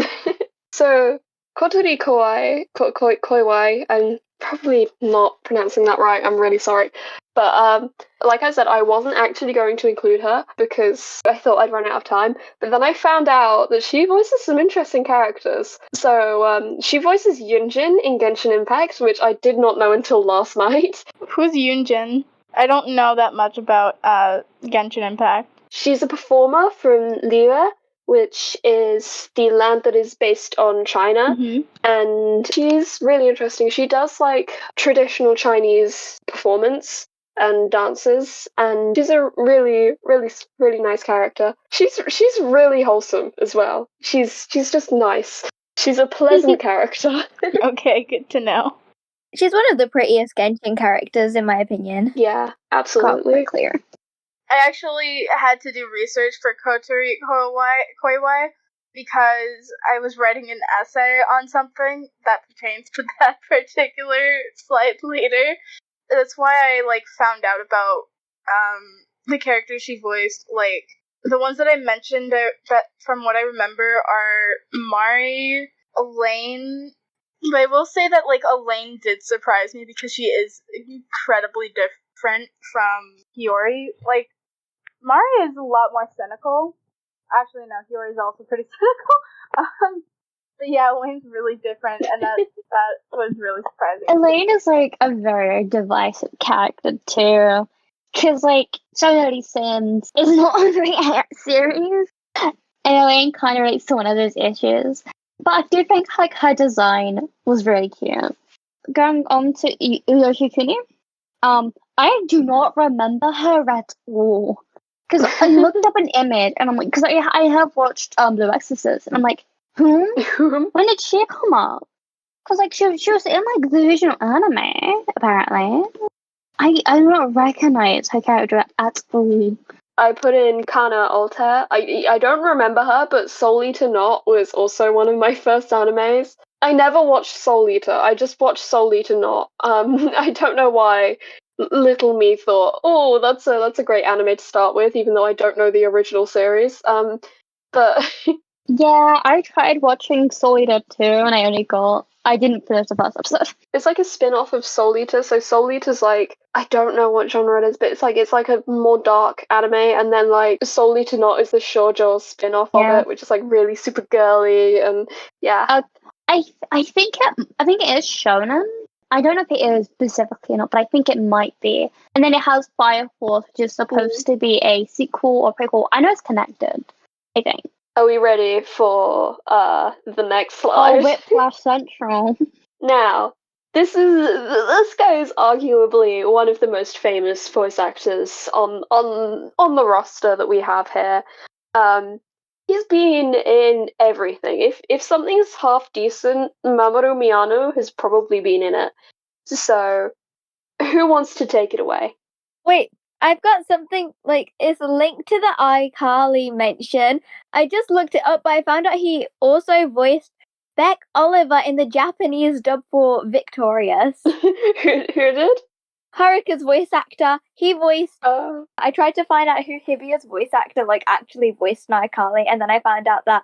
S2: So Kotori Koiwai, I'm probably not pronouncing that right, I'm really sorry. But like I said, I wasn't actually going to include her because I thought I'd run out of time. But then I found out that she voices some interesting characters. So she voices Yunjin in Genshin Impact, which I did not know until last night.
S4: Who's Yunjin? I don't know that much about Genshin Impact.
S2: She's a performer from Liyue, which is the land that is based on China.
S4: Mm-hmm.
S2: And she's really interesting. She does like traditional Chinese performance and dances, and she's a really, really, really nice character. She's really wholesome as well. She's just nice. She's a pleasant character.
S4: Okay, good to know.
S5: She's one of the prettiest Genshin characters, in my opinion.
S2: Yeah, absolutely.
S3: Clear.
S4: I actually had to do research for Kotori Koiwai because I was writing an essay on something that pertains to that particular slide later. That's why I found out about the character she voiced the ones that I mentioned that from what I remember are Mari, Elaine. But I will say that like Elaine did surprise me because she is incredibly different from Hiyori. Like Mari is a lot more cynical. Actually, no, Hiyori is also pretty cynical. But yeah, Elaine's really different, and that was really surprising.
S3: Elaine is like a very divisive character too, because like So Dirty Sins is not a very series, and Elaine kind of relates to one of those issues. But I do think like her design was really cute. Going on to Yoshikuni, I do not remember her at all. Because I looked up an image and I'm like, because I have watched Blue Exorcist and I'm like, whom? When did she come up? Because like she was in like the original anime apparently. I do not recognize her character at all.
S2: I put in Kana Altair. I don't remember her, but Soul Eater Not was also one of my first animes. I never watched Soul Eater. I just watched Soul Eater Not. I don't know why. Little me thought, oh, that's a great anime to start with, even though I don't know the original series. But
S3: Yeah, I tried watching Soul Eater too, and I didn't finish the first episode.
S2: it's like a spin-off of Soul Eater. So Soul Eater's like, I don't know what genre it is, but it's like a more dark anime, and then like Soul Eater Not is the shoujo spin-off of it, which is like really super girly and yeah.
S3: I think it is shonen. I don't know if it is specifically or not, but I think it might be. And then it has Fire Force, which is supposed to be a sequel or prequel. I know it's connected, I think.
S2: Are we ready for the next slide?
S3: Oh, Whiplash Central.
S2: Now, this guy is arguably one of the most famous voice actors on the roster that we have here. He's been in everything. If something's half decent, Mamoru Miyano has probably been in it. So, who wants to take it away?
S5: Wait, I've got something, like, it's linked to the iCarly mention. I just looked it up, but I found out he also voiced Beck Oliver in the Japanese dub for Victorious.
S2: Who did?
S5: Haruka's voice actor. He voiced. I tried to find out who Hibiya's voice actor like actually voiced iCarly, and then I found out that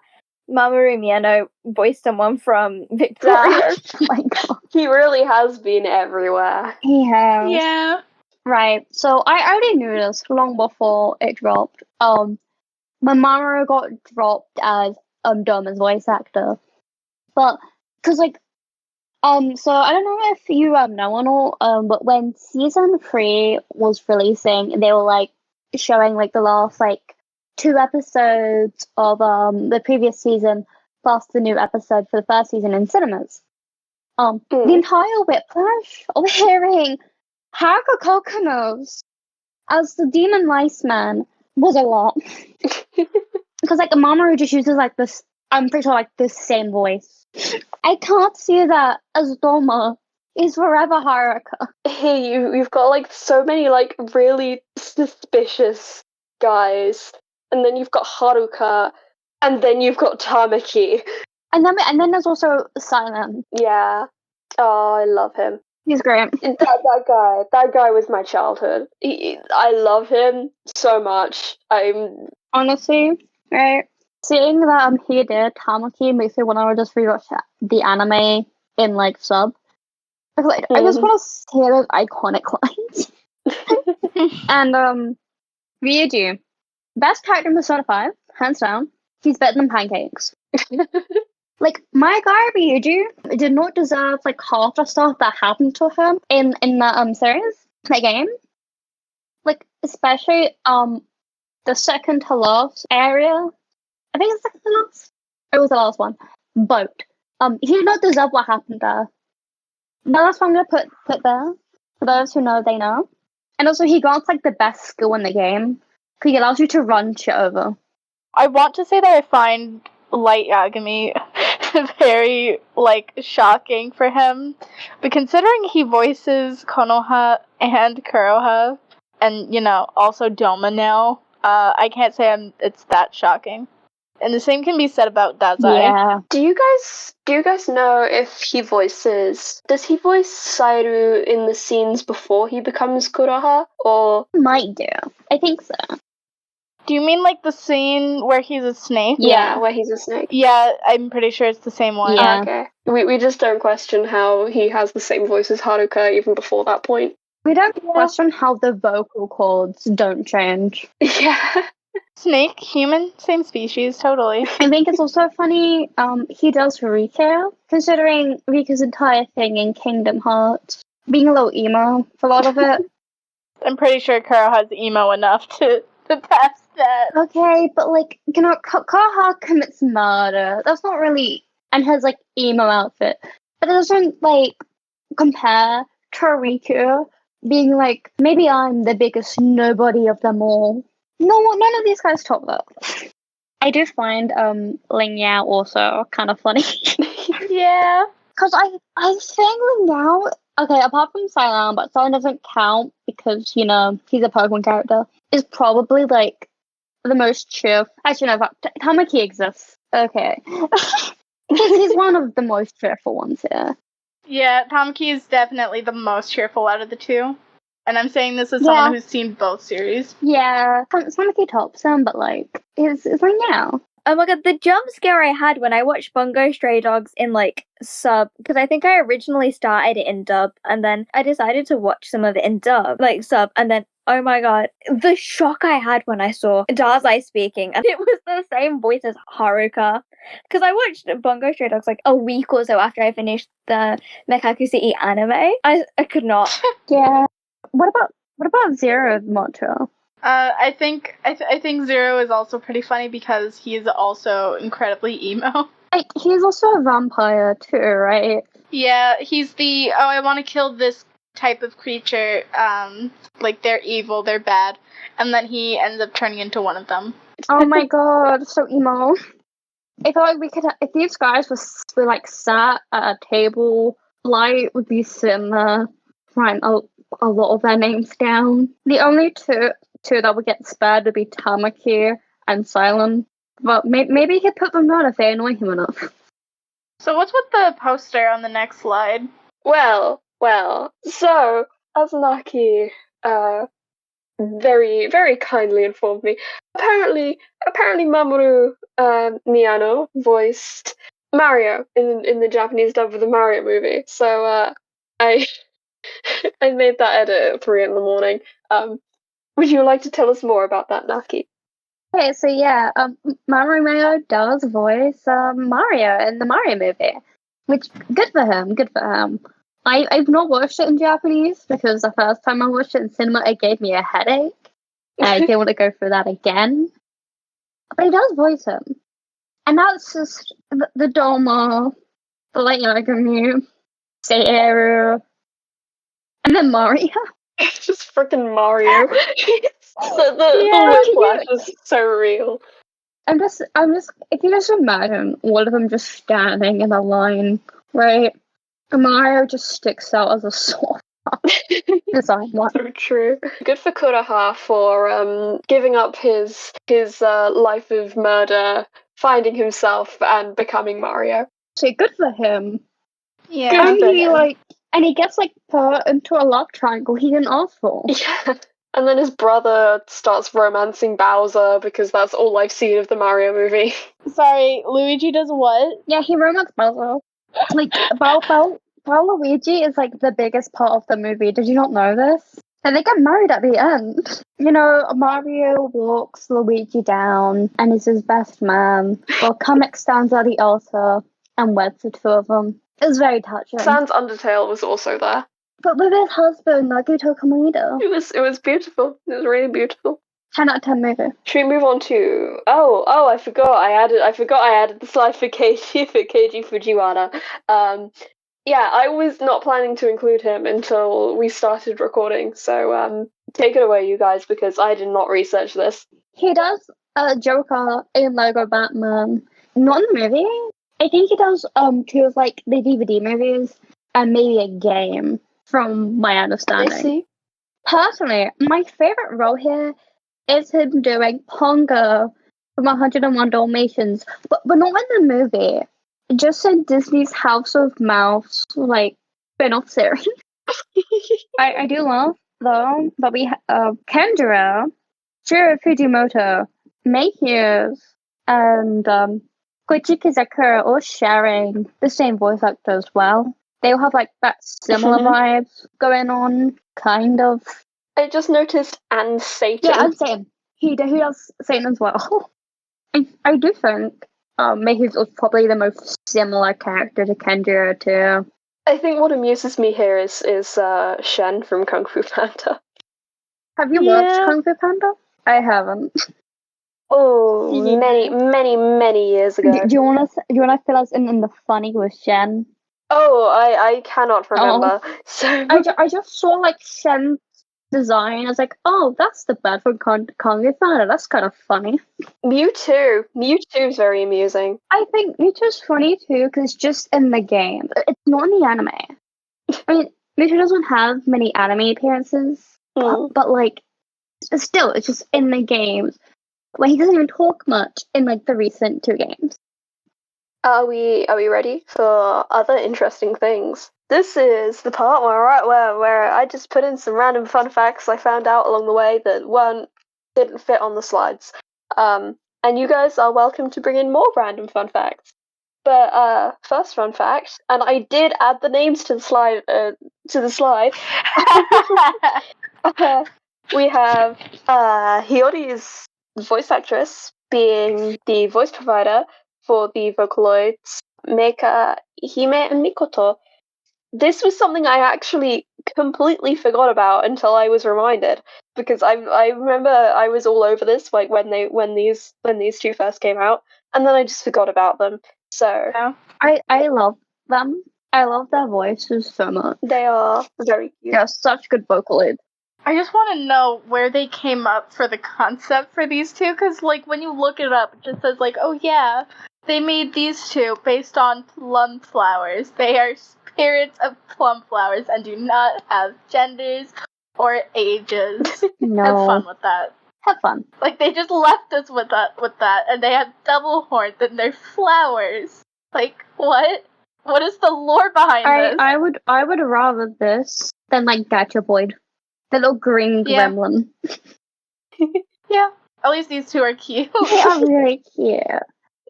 S5: Mamoru Miyano voiced someone from Victorious.
S3: Oh my god.
S2: He really has been everywhere.
S3: He has.
S4: Yeah.
S3: Right. So I already knew this long before it dropped. Mamoru got dropped as Doma's voice actor, but because like so I don't know if you know or not, but when season 3 was releasing, they were like showing like the last like 2 episodes of the previous season plus the new episode for the first season in cinemas. The entire whiplash of hearing Haruka Kokonos as the Demon Lice Man was a lot. Because like Mamoru just uses like this, I'm pretty sure like the same voice. I can't see that as Doma is forever Haruka.
S2: Hey, you've got like so many like really suspicious guys, and then you've got Haruka, and then you've got Tamaki,
S3: and then there's also Simon.
S2: Yeah, oh, I love him.
S3: He's great.
S2: That guy was my childhood. I love him so much. I'm
S3: honestly right. Seeing that he did Tamaki makes me want to just rewatch the anime in like sub. Like, I just want to hear those iconic lines. And Ryuji, best character in Persona 5, hands down. He's better than Pancakes. Like my guy Ryuji did not deserve like half the stuff that happened to him in that series, that game. Like especially the second to last area. I think it's second to last. It was the last one. Boat. He did not deserve what happened there. But that's what I'm gonna put there. For those who know, they know. And also he grants like the best skill in the game. Because he allows you to run shit over.
S4: I want to say that I find Light Yagami very like shocking for him. But considering he voices Konoha and Kuroha, and you know, also Doma now, I can't say it's that shocking. And the same can be said about Daze.
S3: Yeah.
S2: Do you guys know if does he voice Sairu in the scenes before he becomes Kuroha, or
S3: Might do. I think so.
S4: Do you mean like the scene where he's a snake?
S2: Yeah, where he's a snake.
S4: Yeah, I'm pretty sure it's the same one.
S3: Yeah.
S2: Okay. We just don't question how he has the same voice as Haruka even before that point.
S3: We don't question how the vocal cords don't change.
S2: Yeah.
S4: Snake, human, same species, totally.
S3: I think it's also funny, he does Rika, considering Rika's entire thing in Kingdom Hearts being a little emo for a lot of it.
S4: I'm pretty sure Kuro has emo enough to pass that.
S3: Okay, but like, you know, Kaha commits murder. That's not really, and has like emo outfit, but it doesn't like compare to Riku being like, maybe I'm the biggest nobody of them all. None of these guys talk that. I do find Ling Yao also kind of funny.
S4: Yeah.
S3: Because I think Ling Yao, okay, apart from Cylon, but Cylon doesn't count because, you know, he's a Pokemon character, is probably like the most cheerful. Actually, no, Tamaki exists. Okay. he's one of the most cheerful ones here.
S4: Yeah, Tamaki is definitely the most cheerful out of the two. And I'm saying this as someone who's seen both series.
S3: Yeah, Tamaki tops him, but like, it's Ling Yao.
S5: Oh my god, the jump scare I had when I watched Bungo Stray Dogs in like sub, because I think I originally started it in dub, and then I decided to watch some of it in dub, like sub, and then oh my god, the shock I had when I saw Dazai speaking, and it was the same voice as Haruka. Because I watched Bungo Stray Dogs like a week or so after I finished the Mekaku City anime. I could not.
S3: Yeah. What about Zero Mocho?
S4: I think Zero is also pretty funny because he's also incredibly emo.
S3: Like, he's also a vampire too, right?
S4: Yeah, he's the I want to kill this type of creature. Like they're evil, they're bad, and then he ends up turning into one of them.
S3: Oh my god, so emo. I feel like if these guys were like sat at a table, Light would be sitting there writing a lot of their names down. The only two that would get spared would be Tamaki and Silent. But maybe he could put them down if they annoy him enough.
S4: So what's with the poster on the next slide?
S2: Well, so as Naki very, very kindly informed me, apparently Mamoru Miyano voiced Mario in the Japanese dub of the Mario movie. So I I made that edit at 3 a.m. Would you like to tell us more about that, Naki?
S3: Okay, so yeah, Mamoru Mayo does voice Mario in the Mario movie, which good for him. I've not watched it in Japanese because the first time I watched it in cinema, it gave me a headache. And I didn't want to go through that again. But he does voice him, and that's just the Doma, the Light Yagami, Seiru, and then Mario.
S2: Just freaking Mario. The whiplash is so real.
S3: I'm just, if you just imagine all of them just standing in a line, right? Mario just sticks out as a sore design one.
S2: So true. Good for Kuraha for giving up his life of murder, finding himself, and becoming Mario.
S3: So good for him.
S4: Yeah.
S3: And he gets like put into a love triangle he didn't ask for.
S2: Yeah. And then his brother starts romancing Bowser because that's all I've seen of the Mario movie.
S4: Sorry, Luigi does what?
S3: Yeah, he romanced Bowser. Like, Luigi is like the biggest part of the movie. Did you not know this? And they get married at the end. You know, Mario walks Luigi down and is his best man, while Kamek stands at the altar and weds the two of them. It was very touching.
S2: Sans Undertale was also there.
S3: But with his husband, Nagito Kamida.
S2: It was beautiful. It was really beautiful.
S3: 10 out of 10 movie.
S2: Should we move on to I forgot I added the slide for Keiji Fujiwara. Yeah, I was not planning to include him until we started recording, so take it away, you guys, because I did not research this.
S3: He does Joker in Lego Batman. Not in the movie. I think he does two of like the DVD movies and maybe a game, from my understanding.
S2: I see.
S3: Personally, my favorite role here is him doing Pongo from 101 Dalmatians, but not in the movie. Just in Disney's House of Mouse, like, spin-off series. I do love, though, that we have Kendra, Shiro Fujimoto, Mayhew and Glitchx.z are all sharing the same voice actor as well. They all have like that similar vibes going on, kind of.
S2: I just noticed and Satan.
S3: Yeah, and Satan. He does Satan as well. I do think Mayhew was probably the most similar character to Kenjiro too.
S2: I think what amuses me here is Shen from Kung Fu Panda.
S3: Have you watched Kung Fu Panda? I haven't.
S2: Oh, many years ago.
S3: Do you want to fill us in on the funny with Shen?
S2: Oh, I cannot remember. So
S3: I just saw like Shen's design. I was like, oh, that's the bad for Kung Fu Panda. That's kind of funny.
S2: Mewtwo is very amusing.
S3: I think Mewtwo's funny too because it's just in the game. It's not in the anime. I mean, Mewtwo doesn't have many anime appearances, but like, still, it's just in the games. Where he doesn't even talk much in like the recent 2 games.
S2: Are we ready for other interesting things? This is the part where I just put in some random fun facts I found out along the way that didn't fit on the slides. And you guys are welcome to bring in more random fun facts. But first fun fact, and I did add the names to the slide. We have Hiyori's voice actress being the voice provider for the Vocaloids Meika, Hime, and Mikoto. This was something I actually completely forgot about until I was reminded, because I remember I was all over this like when these 2 first came out, and then I just forgot about them. So
S3: I love them. I love their voices so much.
S2: They are very cute.
S3: Yeah, such good Vocaloids.
S4: I just want to know where they came up for the concept for these 2, because, like, when you look it up, it just says, like, oh yeah, they made these 2 based on plum flowers. They are spirits of plum flowers and do not have genders or ages.
S3: No.
S4: Have fun with that.
S3: Have fun.
S4: Like, they just left us with that, and they have double horns and they're flowers. Like, what? What is the lore behind this?
S3: I would rather this than like Gacha Boyd. The little green gremlin.
S4: Yeah. At least these 2 are cute.
S3: They are very cute.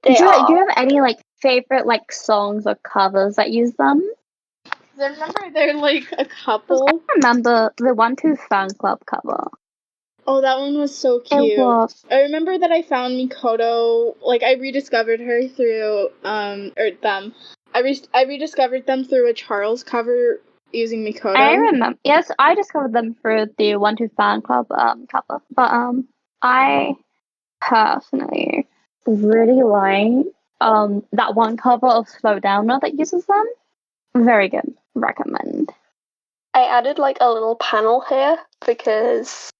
S3: Do you have any like favorite like songs or covers that use them?
S4: I remember they're like a couple.
S3: I remember the 1-2 fan club cover.
S4: Oh, that one was so cute.
S3: It was.
S4: I remember that I found Mikoto, like I rediscovered her through I rediscovered them through a Charles cover using Mikoto.
S3: I remember. Yes, I discovered them through the 1-2 fan club cover. But I personally really like that one cover of Slow Downer that uses them. Very good. Recommend.
S2: I added like a little panel here because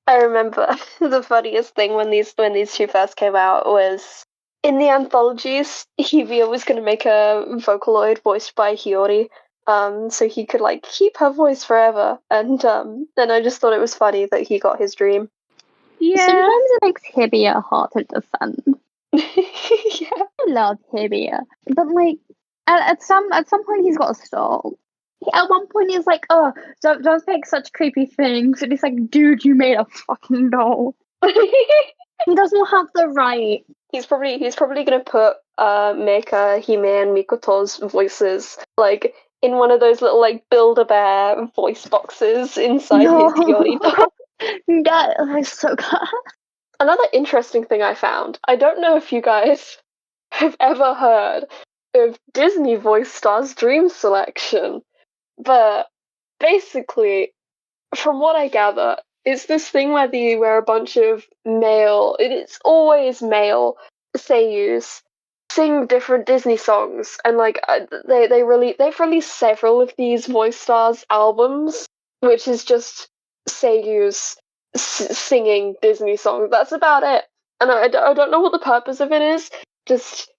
S2: I remember the funniest thing when these 2 first came out was in the anthologies, Hibia was going to make a Vocaloid voiced by Hiyori. So he could like keep her voice forever, and then I just thought it was funny that he got his dream.
S3: Yeah. Sometimes it makes Hibia hard to defend.
S2: Yeah.
S3: I love Hibia, but like at some point he's got to stop. At one point he's like, "Oh, don't make such creepy things," and he's like, "Dude, you made a fucking doll." He doesn't have the right.
S2: He's probably gonna put Meika, Hime, and Mikoto's voices like in one of those little like Build-A-Bear voice boxes inside his Hiyori doll.
S3: That's so good.
S2: Another interesting thing I found, I don't know if you guys have ever heard of Disney voice stars' dream selection, but basically, from what I gather, it's this thing where a bunch of it's always male seiyus sing different Disney songs, and like they've released several of these voice stars albums, which is just seiyus singing Disney songs. That's about it, and I don't know what the purpose of it is. Just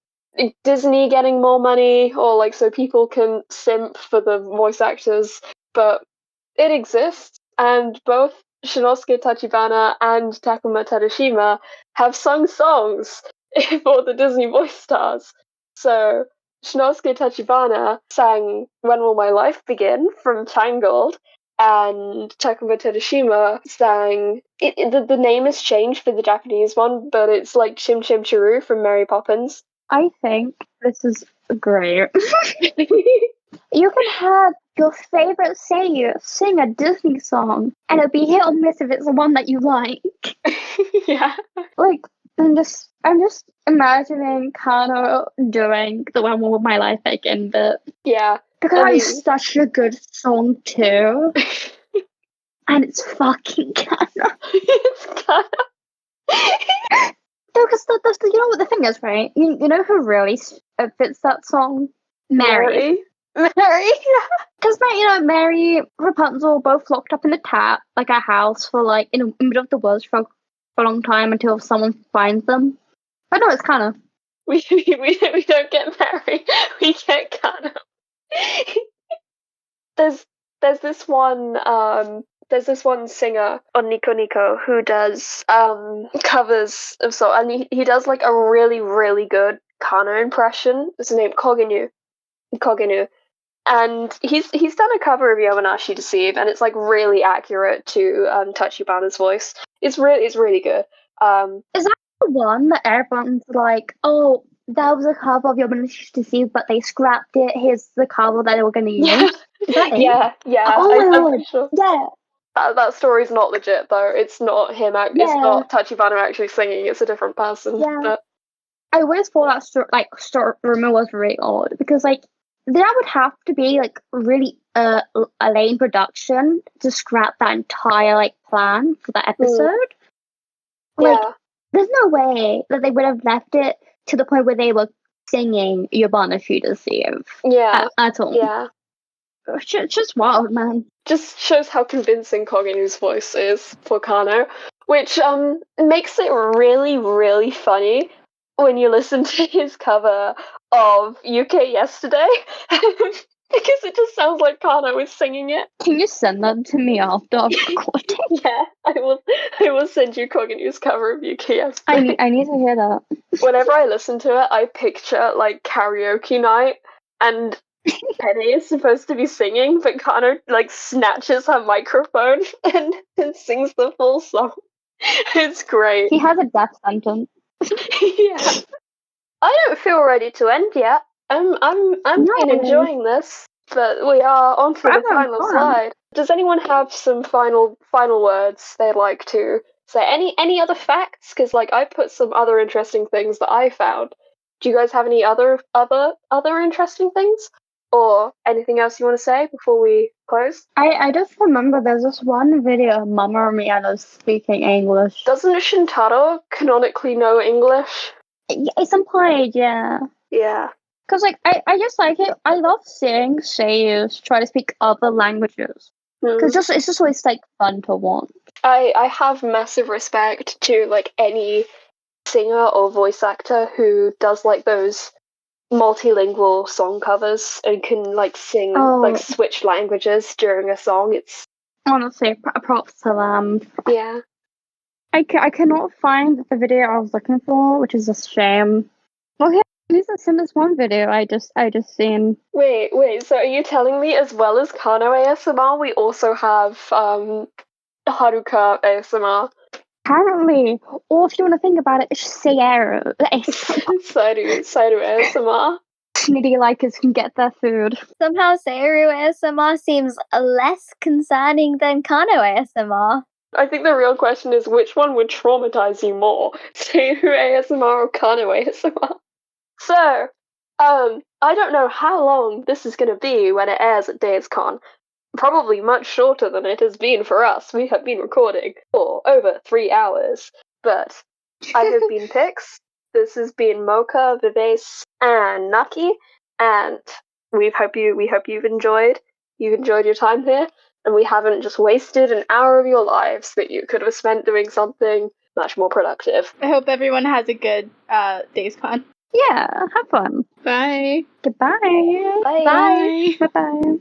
S2: Disney getting more money, or like so people can simp for the voice actors, but it exists, and both Shinosuke Tachibana and Takuma Tadashima have sung songs for the Disney voice stars. So Shinosuke Tachibana sang When Will My Life Begin from Tangled, and Takuma Tadashima sang. The name has changed for the Japanese one, but it's like Chim Chim Chiru from Mary Poppins.
S3: I think this is great. You can have your favorite singer sing a Disney song, and it'll be hit or miss if it's the one that you like.
S2: Yeah.
S3: Like, I'm just imagining Kano doing the one with my life again, but
S2: Yeah.
S3: because
S2: I mean-
S3: it's such a good song too, and it's fucking Kano.
S2: It's kind of.
S3: No, because you know what the thing is, right? You know who really fits that song? Mary.
S2: Mary.
S3: Because Mary, Rapunzel, both locked up in the tap, like a house for like in the middle of the woods for a long time until someone finds them. But no, it's kind of.
S2: We don't get Mary. We get Kano. There's this one singer on Nico Nico who does covers of and he does like a really, really good Kano impression. It's named Kogenu. And he's done a cover of Yamanashi Deceive, and it's like really accurate to Tachibana's voice. It's really good.
S3: Is that the one that everyone's like, oh, that was a cover of Yamanashi Deceive, but they scrapped it. Here's the cover that they were going to use. Is that it?
S2: Yeah.
S3: Oh my
S2: I'm
S3: god!
S2: pretty sure.
S3: Yeah.
S2: That story's not legit though. It's not him. It's
S3: Yeah.
S2: not Tachibana actually singing. It's a different person.
S3: Yeah.
S2: But
S3: I always thought that story rumor was really odd because like that would have to be like really a lame production to scrap that entire like plan for that episode. Like,
S2: yeah.
S3: there's no way that they would have left it to the point where they were singing Yamanashi Deceive at all.
S2: Yeah.
S3: It's just wild, man.
S2: Just shows how convincing Kogenu's voice is for Kano, which makes it really, really funny when you listen to his cover of UK Yesterday. Because it just sounds like Kano is singing it.
S3: Can you send that to me after I'm recording?
S2: Yeah, I will send you Kogenu's cover of UK Yesterday.
S3: I need to hear that.
S2: Whenever I listen to it, I picture like karaoke night and Penny is supposed to be singing, but Kano like snatches her microphone and sings the full song. It's great.
S3: He has a death sentence.
S2: Yeah. I don't feel ready to end yet. I'm been enjoying this, but we are on to the final slide. Does anyone have some final words they'd like to say? Any other facts? Because like I put some other interesting things that I found. Do you guys have any other interesting things? Or anything else you want to say before we close?
S3: I just remember there's this one video of Mama Miano speaking English.
S2: Doesn't Shintaro canonically know English?
S3: It's implied, yeah.
S2: Yeah.
S3: Because like I just like it. I love seeing seiyus try to speak other languages. Because it's just always like fun to watch.
S2: I have massive respect to like any singer or voice actor who does like those multilingual song covers and can like sing like switch languages during a song. It's
S3: honestly props to them.
S2: Yeah.
S3: I cannot find the video I was looking for, which is a shame. Well, yeah, this in this one video I just seen.
S2: Wait, so are you telling me as well as Kano ASMR we also have Haruka ASMR?
S3: Apparently, or if you want to think about it, it's Sayero ASMR.
S2: Sairu ASMR.
S3: Needy likers can get their food.
S5: Somehow Sayuru ASMR seems less concerning than Kano ASMR.
S2: I think the real question is which one would traumatize you more, Seiru ASMR or Kano ASMR? So, I don't know how long this is going to be when it airs at Dazecon. Probably much shorter than it has been for us. We have been recording for over 3 hours. But I have been Pix. This has been Mocha, Vivace, and Naki, and we hope you've enjoyed. You've enjoyed your time here. And we haven't just wasted an hour of your lives that you could have spent doing something much more productive.
S4: I hope everyone has a good Dazecon.
S3: Yeah, have fun.
S6: Bye.
S3: Goodbye.
S2: Bye.
S6: Bye.
S3: Bye-bye.